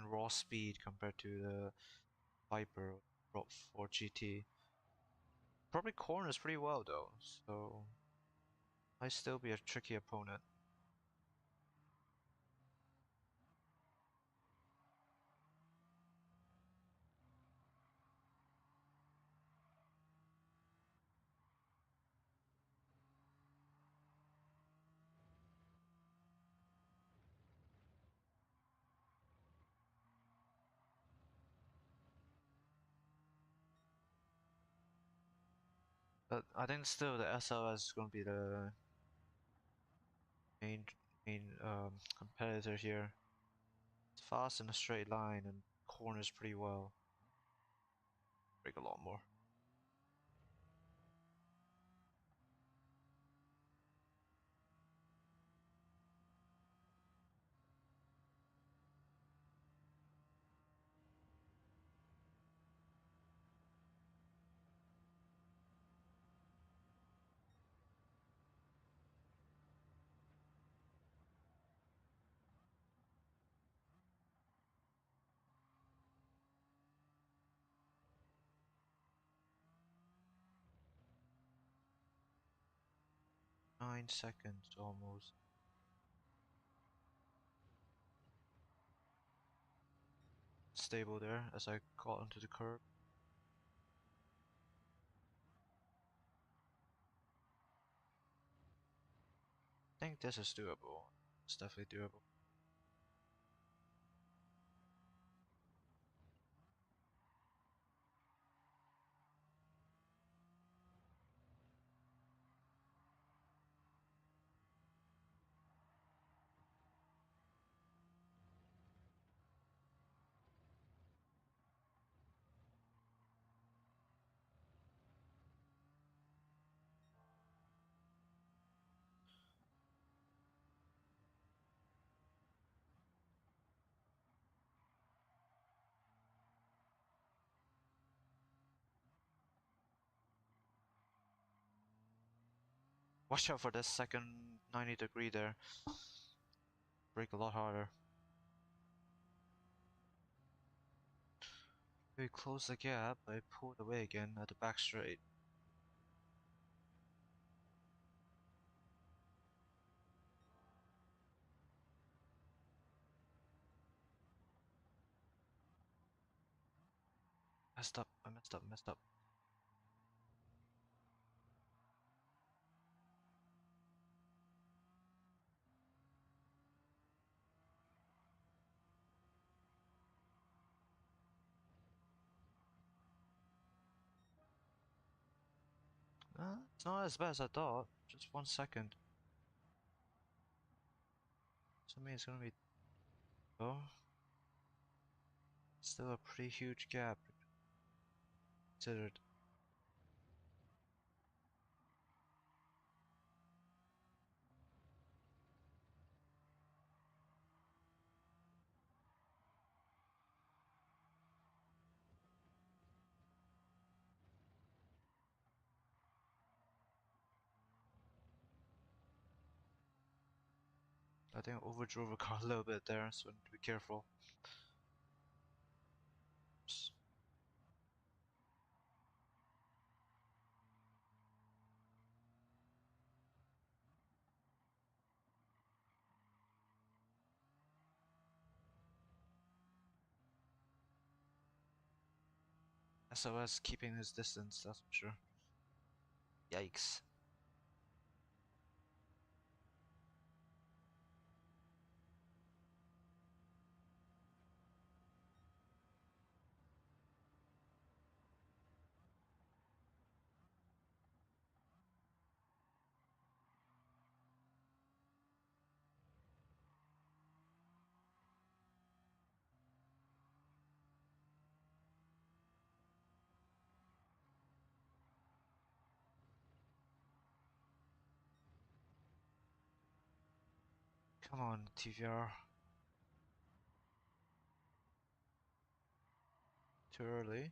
raw speed compared to the Viper Ford GT. Probably corners pretty well though, so might still be a tricky opponent. But I think still the SLS is going to be the main competitor here. It's fast in a straight line and corners pretty well. Break a lot more. Nine seconds almost. Stable there as I got onto the curb. I think this is doable. It's definitely doable. Watch out for that second 90-degree there. Brake a lot harder. We closed the gap. I pulled away again at the back straight. Messed up. I messed up. Messed up. It's not as bad as I thought. Just 1 second. So I mean it's gonna be. Oh, still a pretty huge gap considered. I think I overdrove a car a little bit there, so I need to be careful. Oops. SOS keeping his distance, that's for sure. Yikes. Come on, TVR. Too early.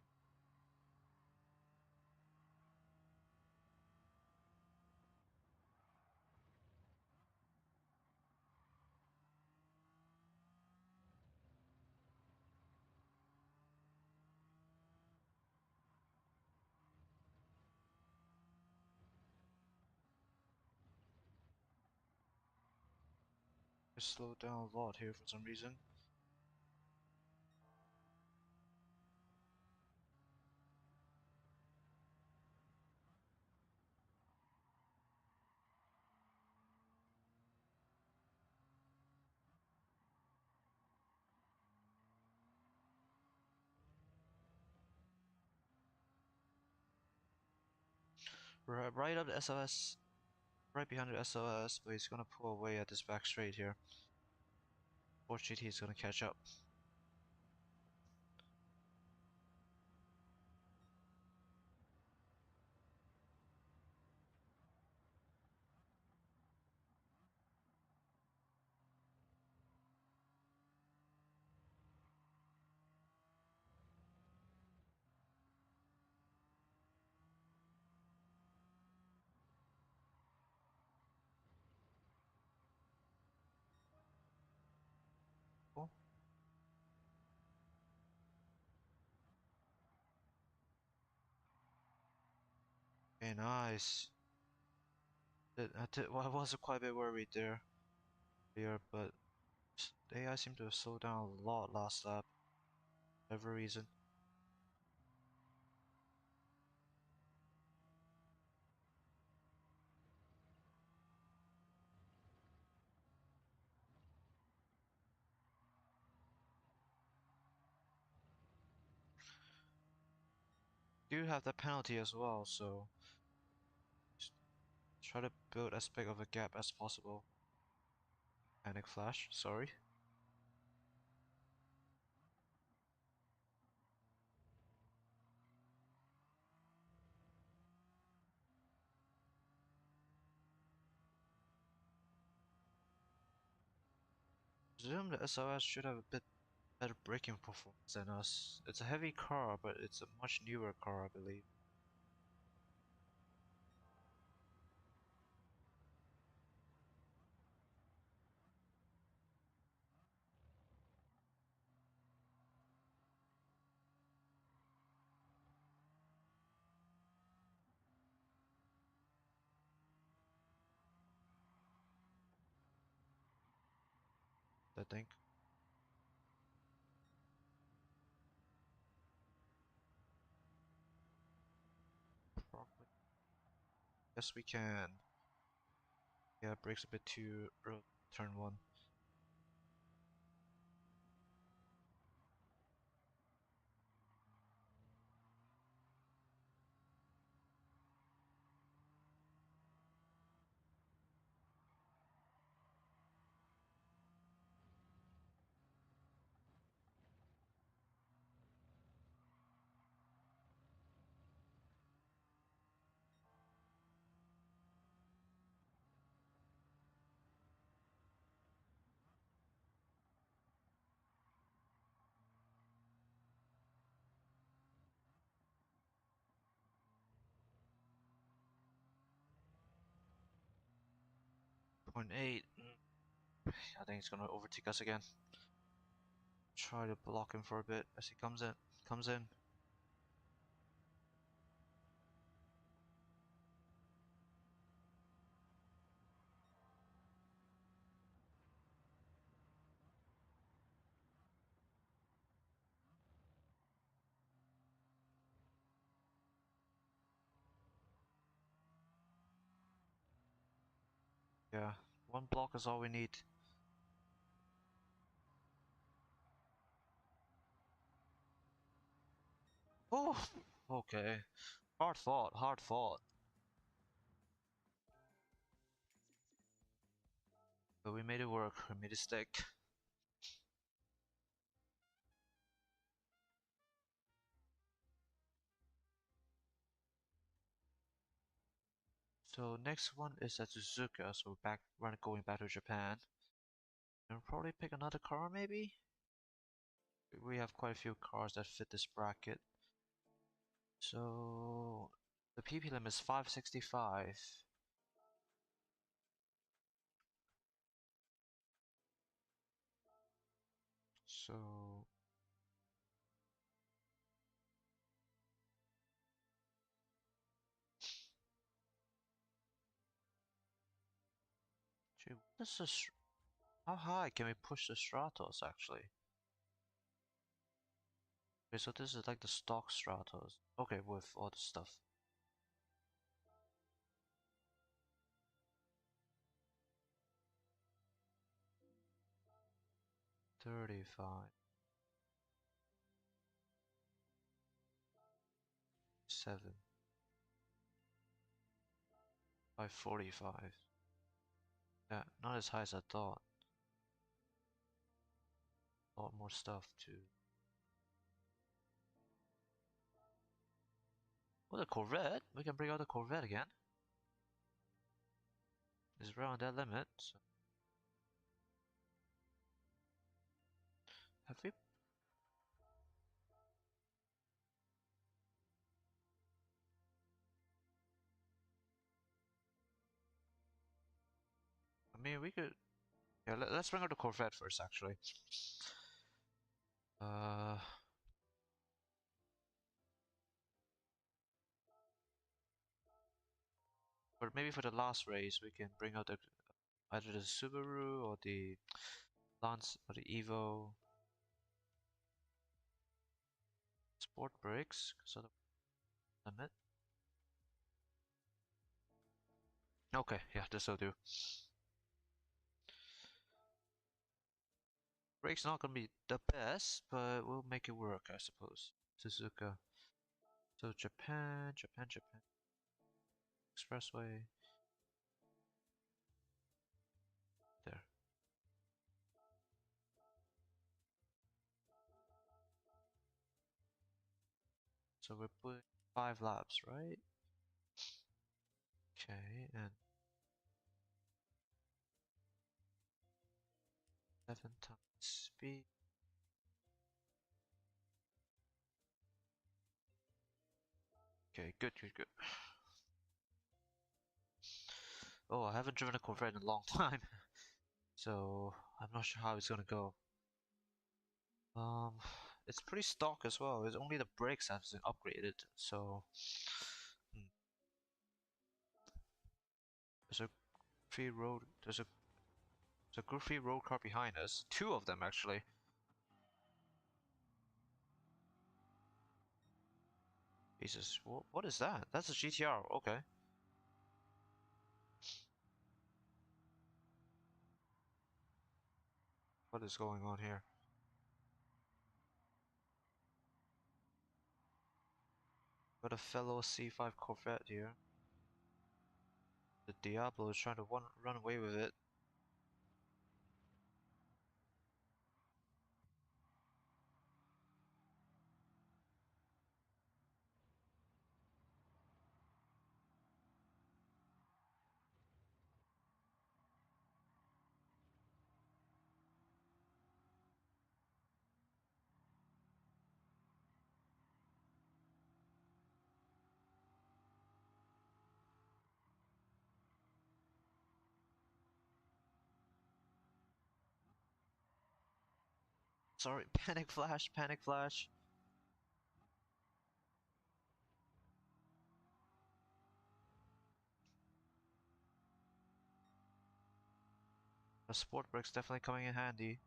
I slowed down a lot here for some reason. Right up the SOS, right behind the SOS, but he's gonna pull away at this back straight here. Fortunately, he's gonna catch up. Oh, okay, nice. Well, I was quite a bit worried there, but the AI seemed to have slowed down a lot last lap, for whatever reason. Do have that penalty as well, so try to build as big of a gap as possible. Panic flash, sorry. Presume the SOS should have a bit better braking performance than us. It's a heavy car, but it's a much newer car, I believe. I think. Probably. Yes, we can. Yeah, brakes a bit too early. Turn one. Point 8. I think he's gonna overtake us again. Try to block him for a bit as he comes in. Comes in. Yeah, one block is all we need. Oh, okay. Hard fought, hard fought. But we made it work. We made it stick. So next one is at Suzuka. So we're going back to Japan. And we'll probably pick another car, maybe. We have quite a few cars that fit this bracket. So the PP limit is 565. So gee, what is this? How high can we push the Stratos actually? Okay, so this is like the stock Stratos. Okay, with all the stuff. 35, 7, 545. Yeah, not as high as I thought. A lot more stuff too. Oh, the Corvette? We can bring out the Corvette again. It's around that limit. So have we? I mean, we could. Yeah, let's bring out the Corvette first, actually. Uh, but maybe for the last race, we can bring out the either the Subaru or the Lance or the Evo Sport Brakes, because of the limit. Okay, yeah, this will do. Brakes not gonna be the best, but we'll make it work, I suppose. Suzuka. So Japan, Japan, Japan. Expressway. There. So we're putting 5 laps, right? Okay, and 7 times speed. Okay, good, good, good. Oh, I haven't driven a Corvette in a long time, so I'm not sure how it's gonna go. Um, it's pretty stock as well. It's only the brakes have been upgraded, so hmm. There's a free road. There's a There's a goofy road car behind us. Two of them, actually. Jesus, what is that? That's a GTR, okay. What is going on here? Got a fellow C5 Corvette here. The Diablo is trying to run away with it. Sorry, panic flash, panic flash. The sport brake's definitely coming in handy.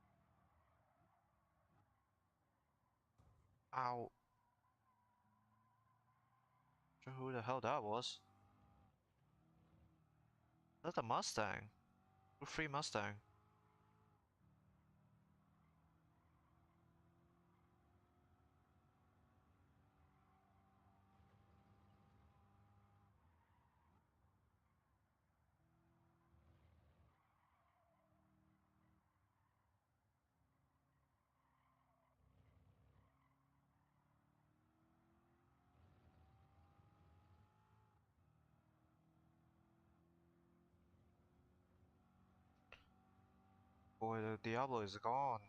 Ow. Sure who the hell that was. That's a Mustang. A free Mustang. Boy, the Diablo is gone.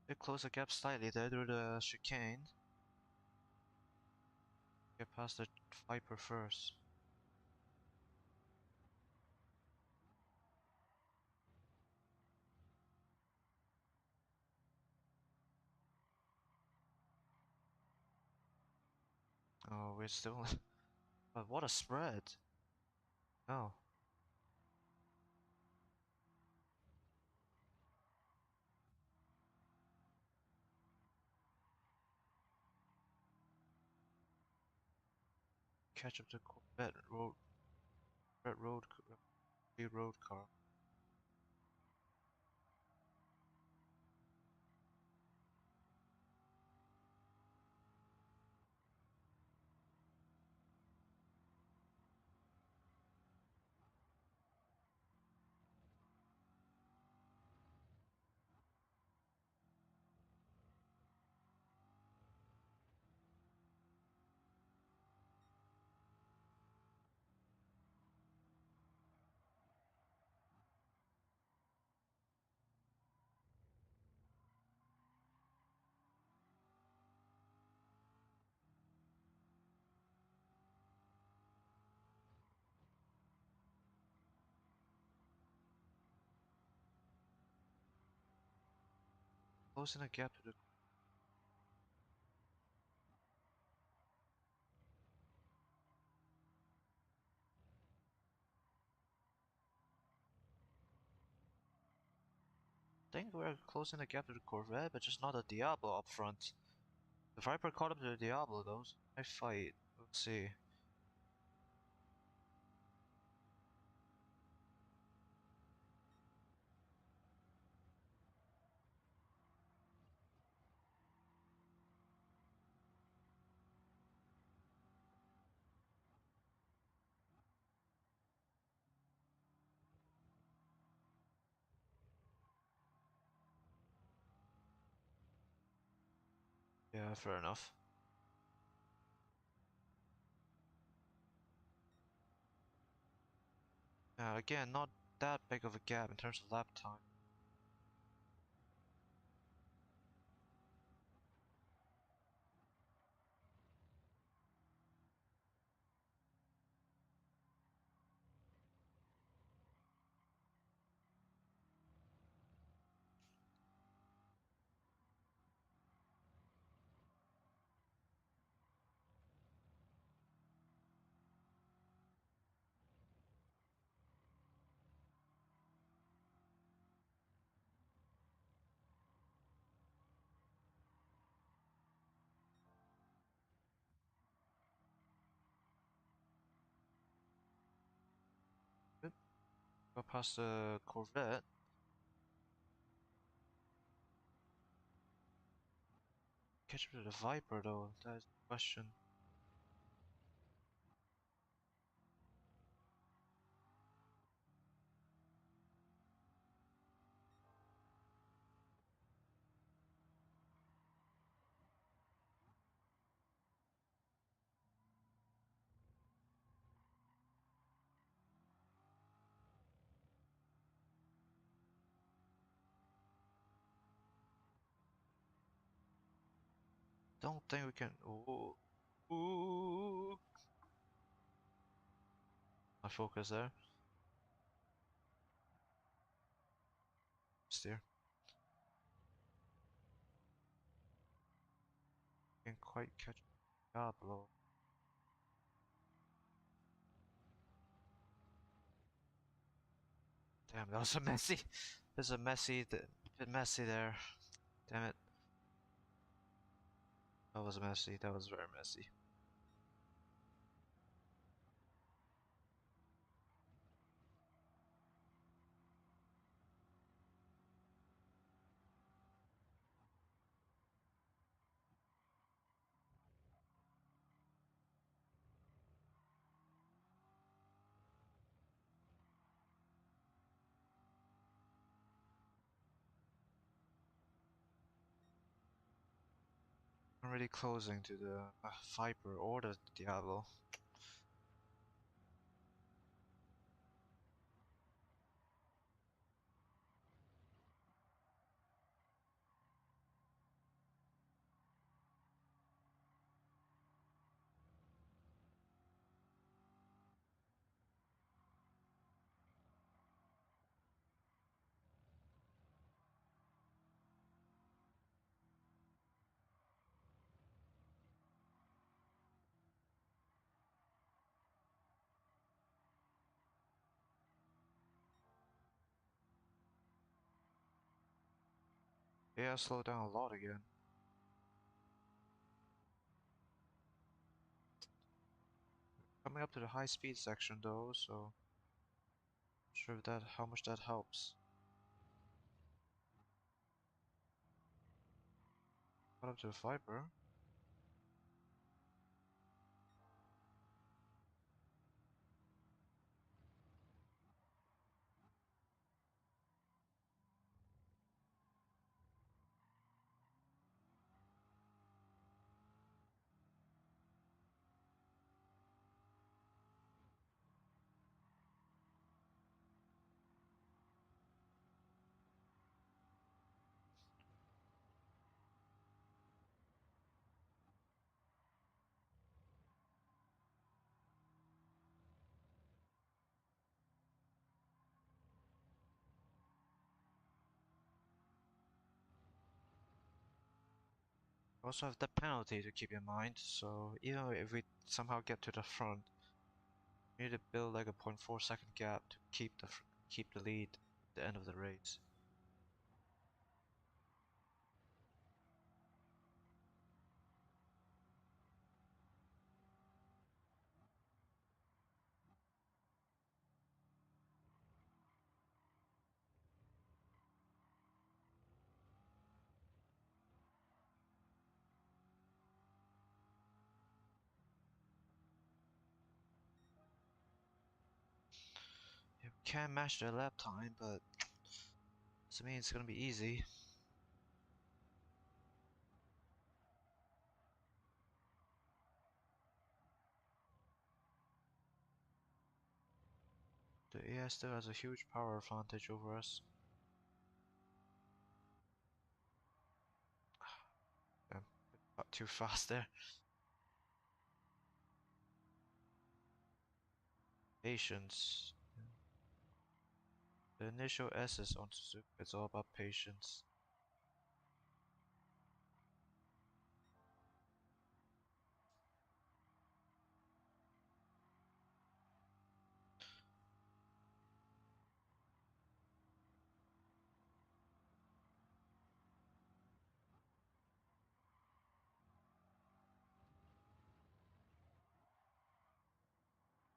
They close the gap slightly there through the chicane. Get past the Viper first. Oh, we're still. But what a spread! Oh. Catch up the Corvette road car. Closing the gap to the. I think we're closing the gap to the Corvette, but just not the Diablo up front. The Viper caught up to the Diablo though. I fight. Let's see. Yeah, fair enough. Again, not that big of a gap in terms of lap time. Go past the Corvette. Catch up to the Viper though, that is the question. Don't think we can. Ooh. Ooh. My focus there. Steer. Can't quite catch Diablo. Damn, that was a messy. There's a bit messy there. Damn it. That was messy. That was very messy. I'm really closing to the Viper or the Diablo. Yeah, slow down a lot again. Coming up to the high speed section though, so not sure if that how much that helps. Got up to the Viper. Also have the penalty to keep in mind, so even if we somehow get to the front, we need to build like a 0.4 second gap to keep the lead at the end of the race. Yeah, we can match their lap time, but doesn't mean it's gonna be easy. The AI still has a huge power advantage over us. Yeah, got too fast there. Patience. The initial S's on Suzuki, it's all about patience.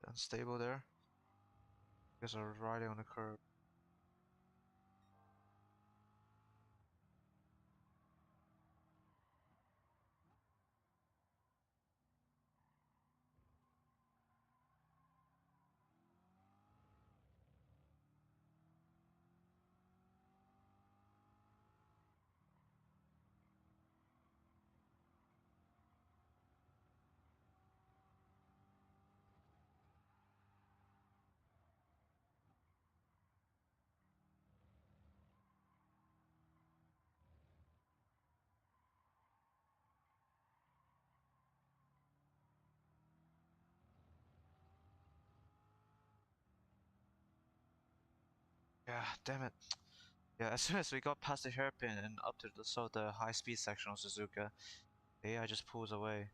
Unstable there. Guess I was riding on the curb. Yeah, damn it. Yeah, as soon as we got past the hairpin and up to the high speed section of Suzuka, the AI just pulls away.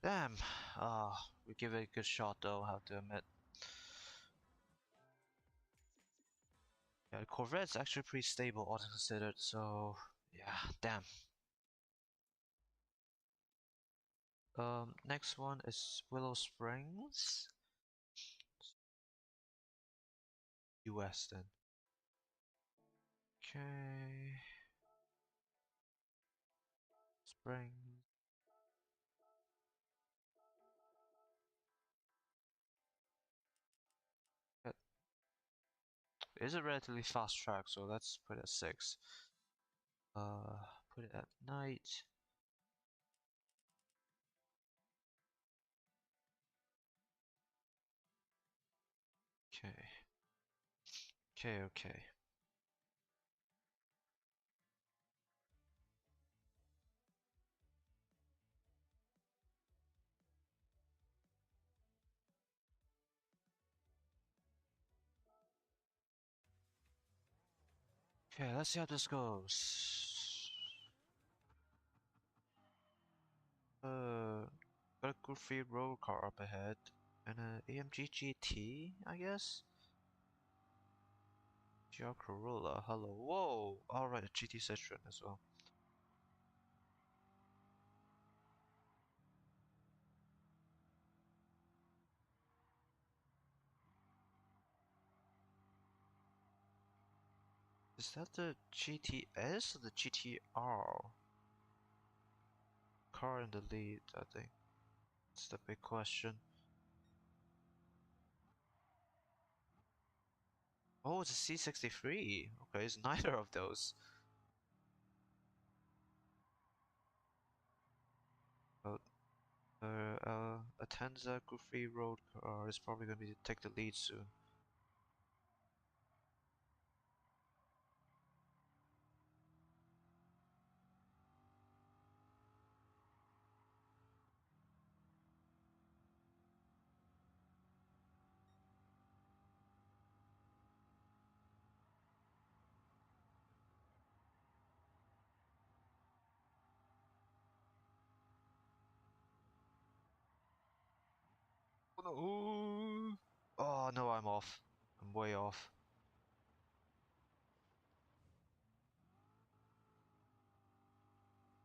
Damn. We give it a good shot though, I have to admit. Yeah, the Corvette's actually pretty stable, all things considered, so yeah, damn. Next one is Willow Springs, US then. Okay, Springs. It is a relatively fast track, so let's put it at 6. Put it at night. Okay, okay. Okay, let's see how this goes. Got a goofy road car up ahead, and an AMG GT, I guess? GR Corolla, hello. Whoa! Alright, a GT Citroen as well. Is that the GTS or the GTR? Car in the lead, I think. That's the big question. Oh, it's a C63. Okay, it's neither of those. But a Tenza Goofy road car is probably going to be take the lead soon. Oh no! Oh no, I'm off. I'm way off.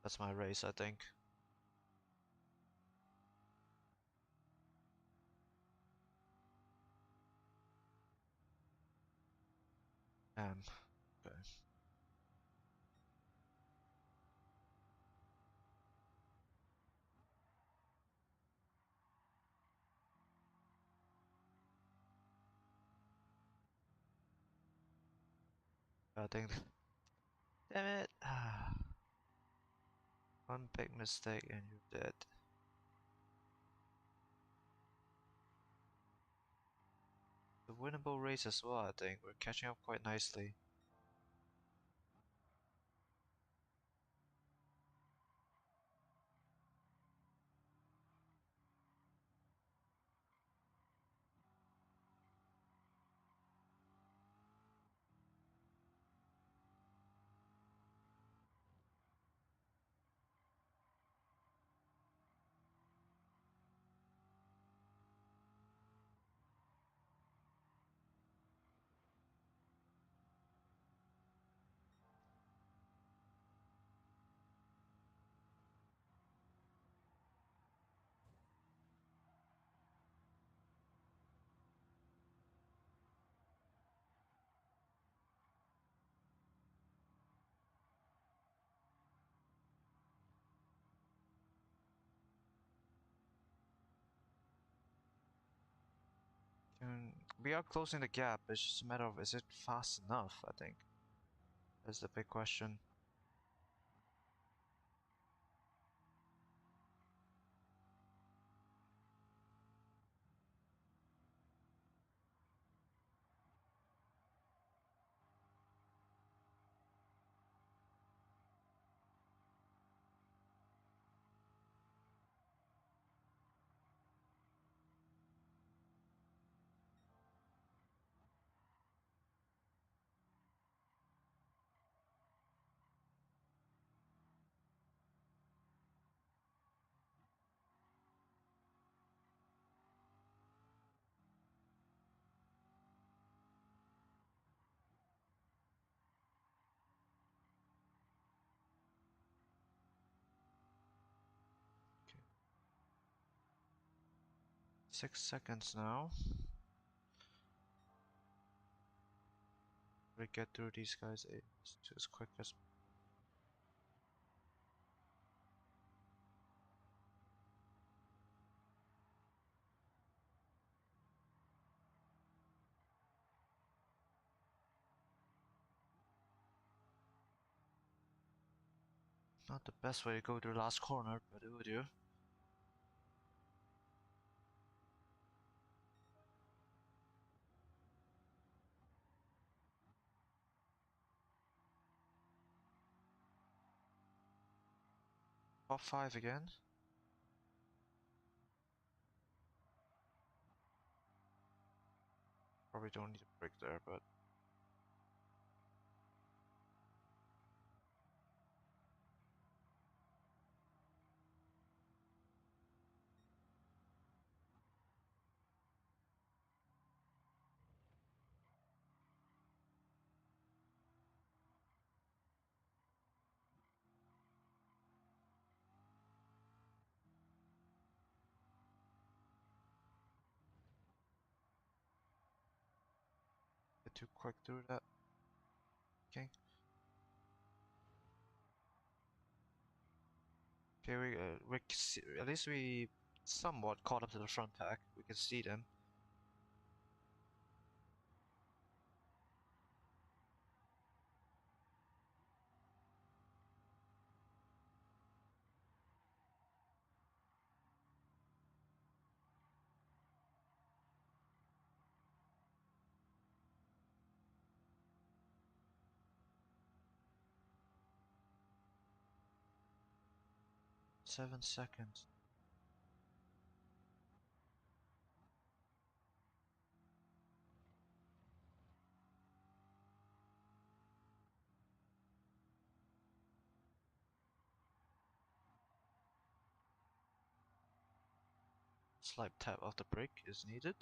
That's my race, I think. Okay. I think. Damn it! One big mistake and you're dead. The winnable race as well, I think. We're catching up quite nicely. We are closing the gap. It's just a matter of is it fast enough, I think. That's the big question. Okay. 6 seconds now. We get through these guys as quick as. Not the best way to go to the last corner, but it will do. Top 5 again. Probably don't need a break there, but 'bit too quick through that. Okay. Okay, at least we somewhat caught up to the front pack. We can see them. Seven seconds. Slight tap of the brake is needed.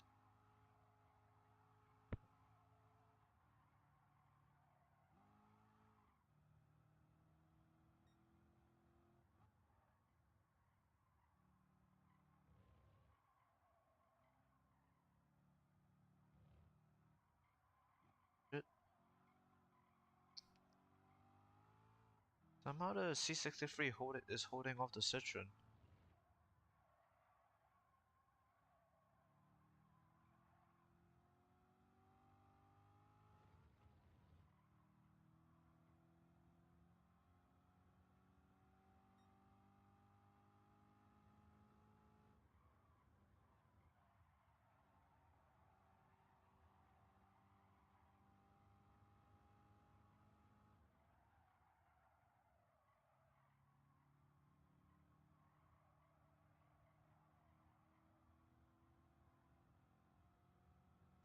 Good. Somehow the C63 is holding off the Citroen.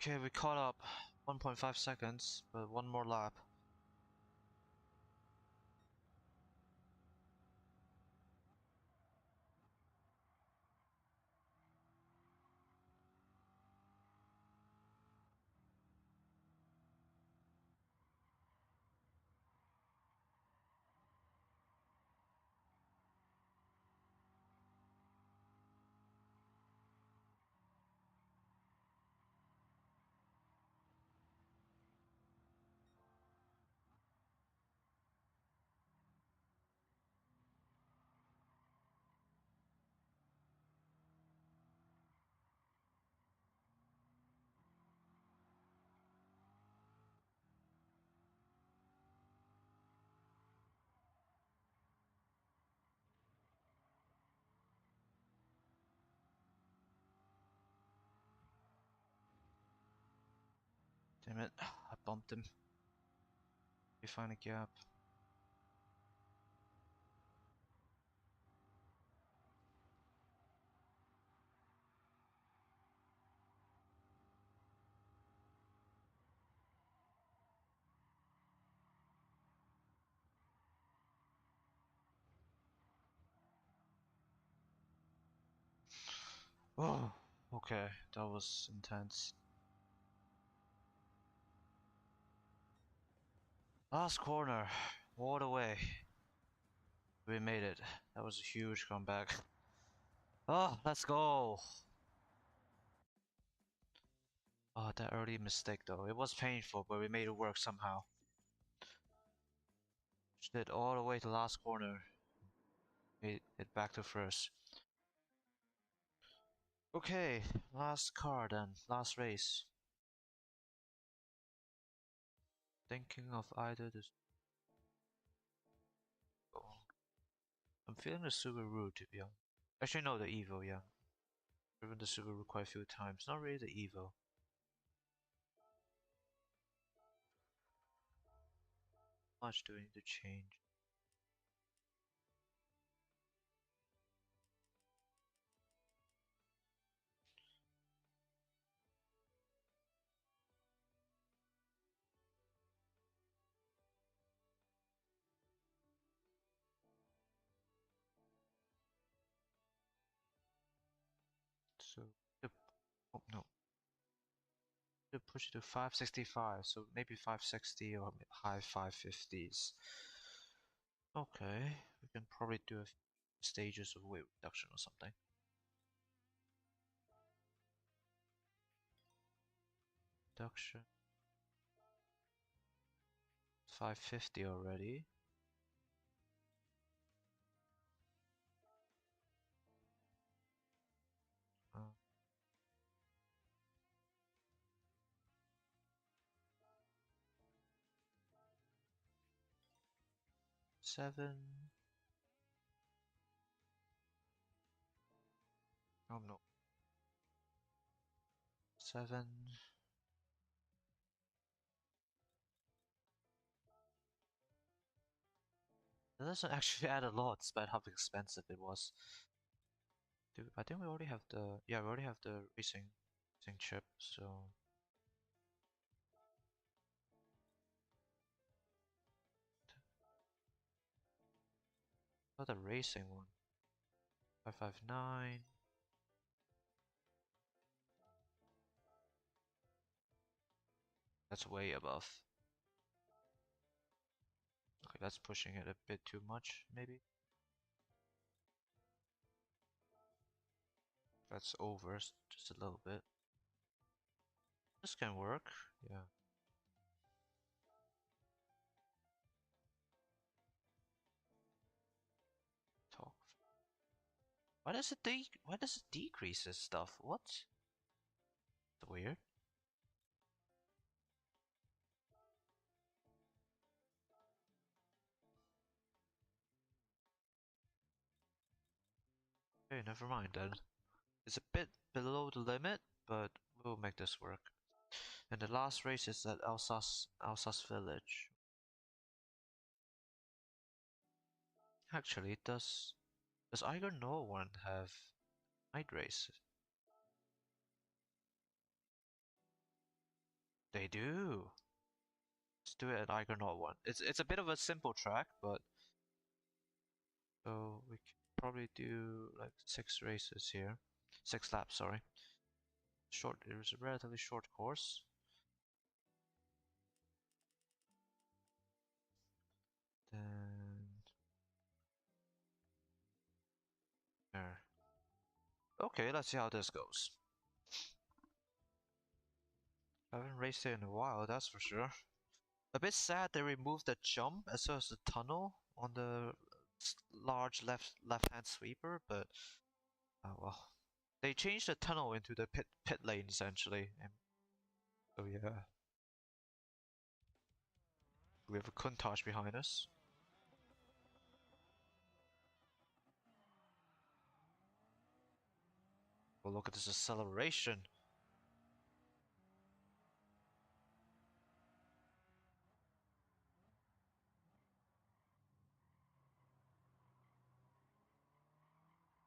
Okay, we caught up. 1.5 seconds, but one more lap. it. I bumped him. We find a gap. Oh, okay, that was intense. Last corner, all the way. We made it. That was a huge comeback. Oh, let's go. Oh, that early mistake though. It was painful, but we made it work somehow. Did all the way to last corner. Made it back to first. Okay, last car then. Last race. Thinking of either the... Oh, I'm feeling the Subaru to be honest. Actually no, the Evo, yeah. Driven the Subaru quite a few times. Not really the Evo. How much do we need to change? So, oh no, to push it to 565, so maybe 560 or high 550s. Okay, we can probably do a stages of weight reduction or something. Reduction 550 already. Uh, 7. Oh no, 7. That doesn't actually add a lot despite how expensive it was. I think we already have the, yeah, we already have the racing chip, so not the racing one. 559. That's way above. Okay, that's pushing it a bit too much, maybe. That's over just a little bit. This can work, yeah. Talk. Why does it decrease this stuff? What? That's weird. Okay, never mind then. It's a bit below the limit, but we'll make this work. And the last race is at Alsace Village. Actually, does either no one have night race? They do. Let's do it at Igonaut one. It's a bit of a simple track, but so we can probably do like 6 races here, 6 laps. Sorry. Short. It was a relatively short course. Then there. Okay, let's see how this goes. I haven't raced it in a while, that's for sure. A bit sad they removed the jump as well as the tunnel on the large left-hand sweeper, but oh well. They changed the tunnel into the pit lane essentially. And so yeah, we have a Countach behind us. Well, look at this acceleration.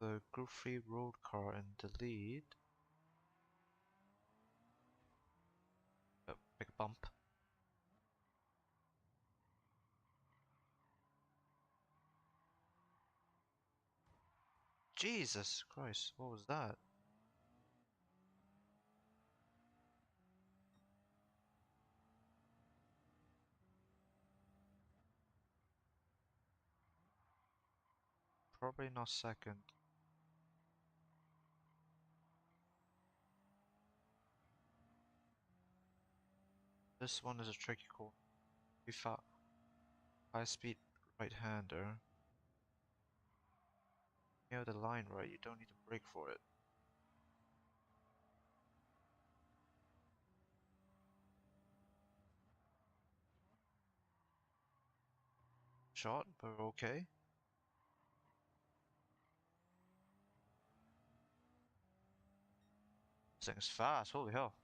the group free road car and delete. Big bump. Jesus Christ, what was that? Probably not second. This one is a tricky call. We found high speed right-hander. You know the line right, you don't need to brake for it. Shot, but okay. This thing's fast, holy hell.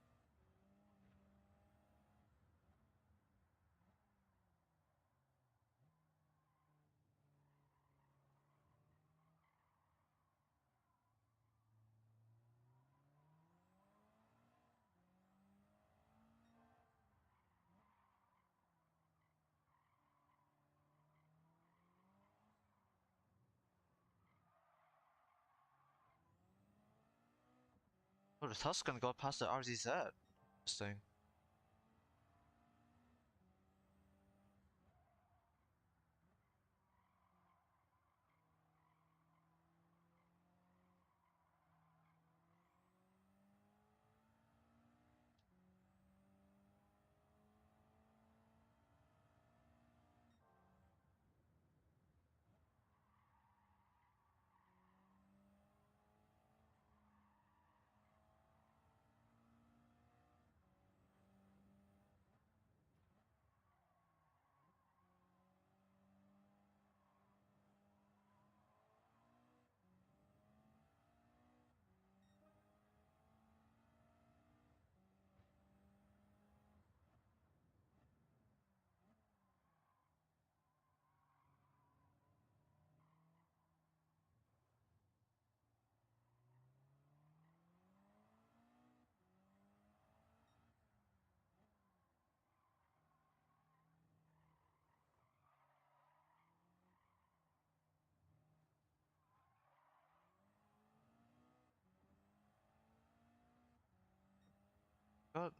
Oh, the Tuscan got past the RZZ. This thing.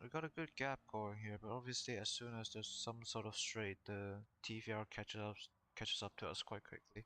We got a good gap going here, but obviously as soon as there's some sort of straight, the TVR catches up to us quite quickly.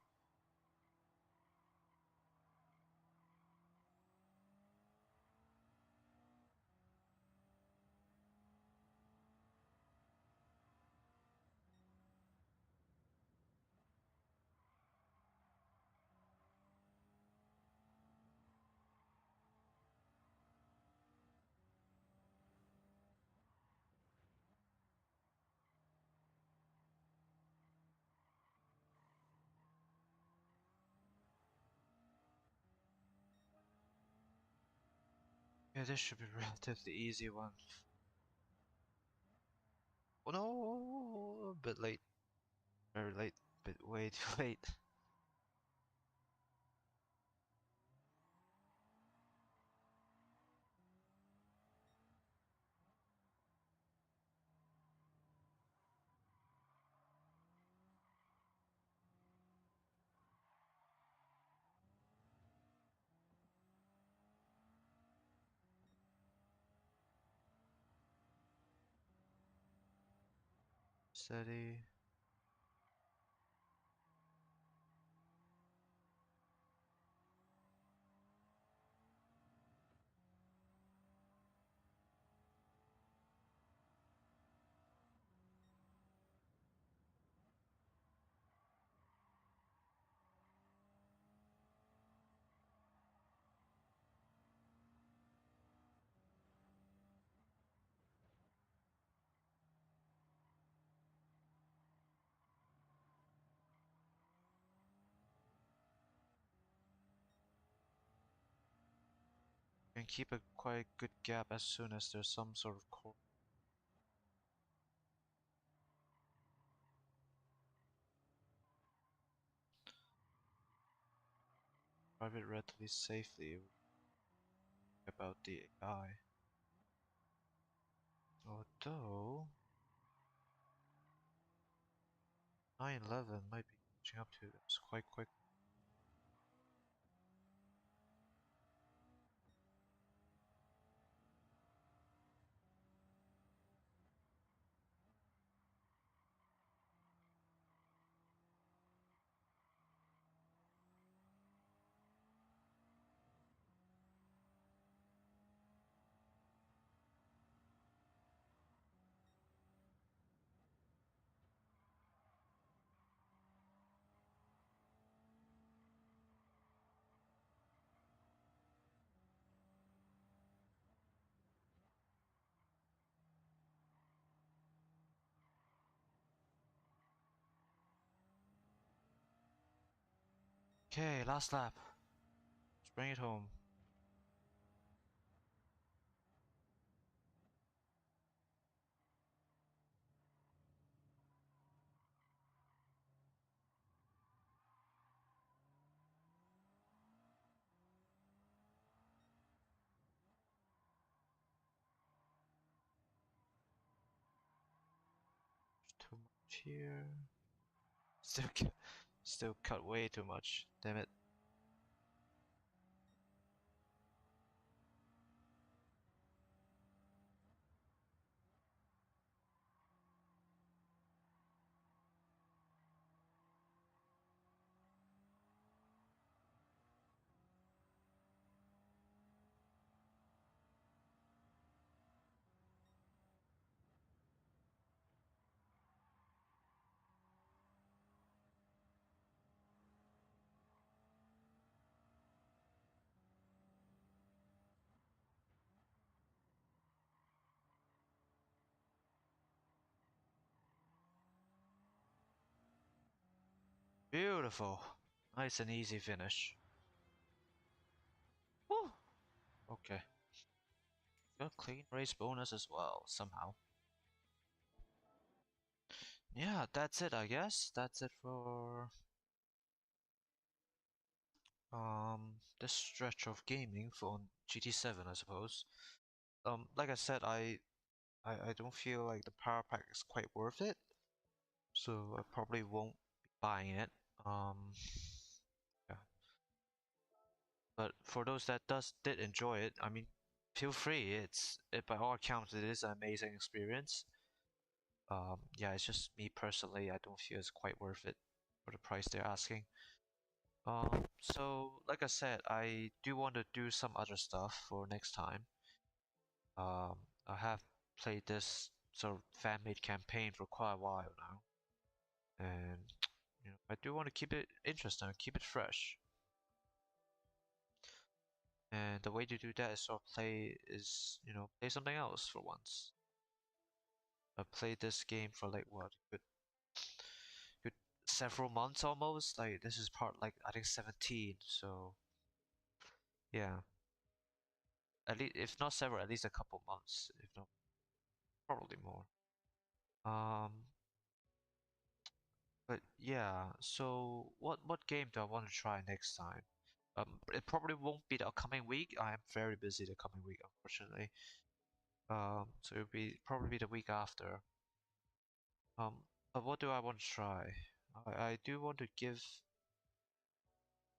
Yeah, this should be a relatively easy one. Oh no, a bit late. Very late, bit way too late. Steady. And keep a quite good gap as soon as there's some sort of core. drive it relatively safely about the AI. Although 911 might be catching up to this quite quick. Okay, last lap. Let's bring it home. There's too much here. Still cut way too much. Damn it. Beautiful. Nice and easy finish. Woo! Okay. Got clean race bonus as well, somehow. Yeah, that's it, I guess. That's it for this stretch of gaming for GT7, I suppose. Like I said, I don't feel like the power pack is quite worth it, so I probably won't be buying it. Yeah. But for those that did enjoy it, I mean, feel free. By all accounts, it is an amazing experience. Yeah, it's just me personally. I don't feel it's quite worth it for the price they're asking. So like I said, I do want to do some other stuff for next time. Um, I have played this sort of fan-made campaign for quite a while now, and I do want to keep it interesting, keep it fresh. And the way to do that is sort of play something else for once. I played this game for like what, good several months almost. Like this is part like I think 17. So yeah, at least if not several, at least a couple months, if not probably more. Um, but yeah. So what game do I want to try next time? It probably won't be the upcoming week. I am very busy the coming week, unfortunately. So it'll be probably be the week after. Um, but what do I want to try? I do want to give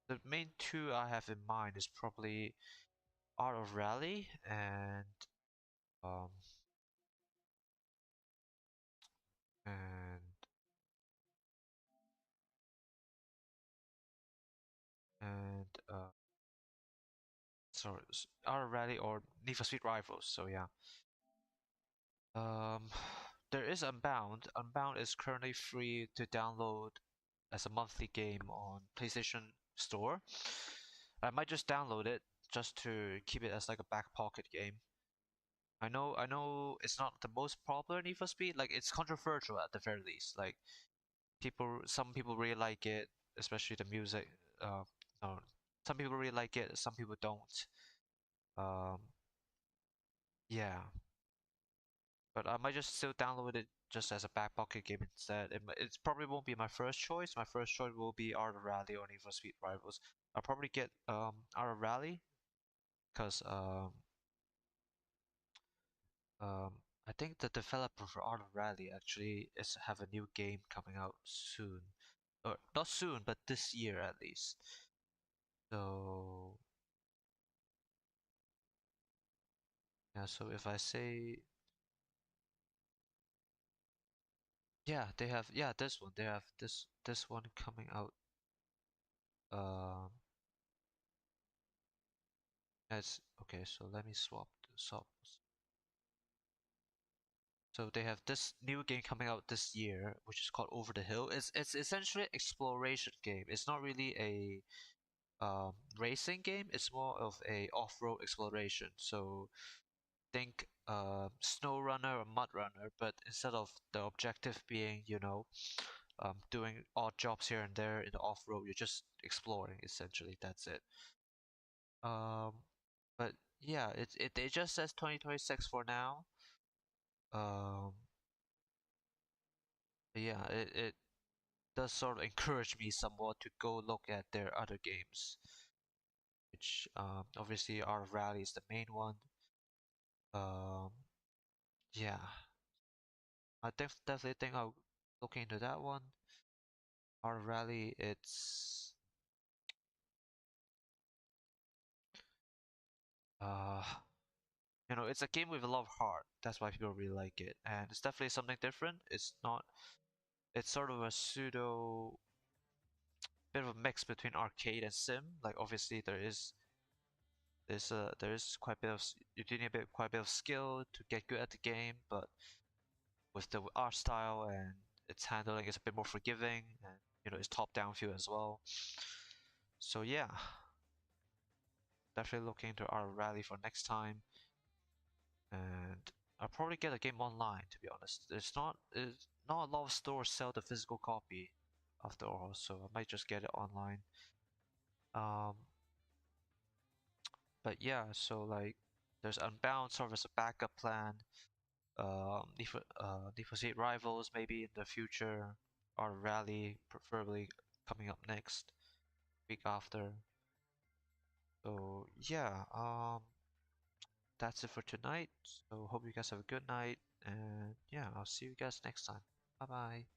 the main two I have in mind is probably Art of Rally um and and sorry, Art of Rally or Need for Speed Rivals. So yeah. Um, there is Unbound. Unbound is currently free to download as a monthly game on PlayStation Store. I might just download it just to keep it as like a back pocket game. I know it's not the most popular Need for Speed. Like it's controversial at the very least. Like some people really like it, especially the music. No, some people really like it, some people don't. Um, yeah, but I might just still download it just as a back pocket game instead. It probably won't be my first choice. My first choice will be Art of Rally or Need for Speed Rivals. I'll probably get our rally because um I think the developer for Art of Rally actually is have a new game coming out soon, or not soon, but this year at least. So yeah, so if I say yeah, they have yeah this one they have this one coming out. Um, as okay, so let me swap. So they have this new game coming out this year, which is called Over the Hill. It's essentially an exploration game. It's not really a racing game. It's more of a off-road exploration. So think snow runner or mud runner, but instead of the objective being, doing odd jobs here and there in the off-road, you're just exploring essentially. That's it. Um, but yeah, it just says 2026 for now. Um, but yeah, it does sort of encourage me somewhat to go look at their other games, which obviously Art of Rally is the main one. Um, yeah, I definitely think I'll look into that one. Art of Rally, uh, it's a game with a lot of heart. That's why people really like it, and it's definitely something different. It's not. It's sort of a pseudo bit of a mix between arcade and sim. Like obviously there is quite a bit of you do need quite a bit of skill to get good at the game, but with the art style and its handling is a bit more forgiving, and it's top-down feel as well. So yeah, definitely looking into our rally for next time, and I'll probably get a game online to be honest. There's not a lot of stores sell the physical copy after all, so I might just get it online. Um, but yeah, so like there's Unbound sort of as a backup plan. Need for Speed Rivals maybe in the future, or Rally preferably coming up next week after. So yeah, that's it for tonight. So hope you guys have a good night, and yeah, I'll see you guys next time. Bye bye.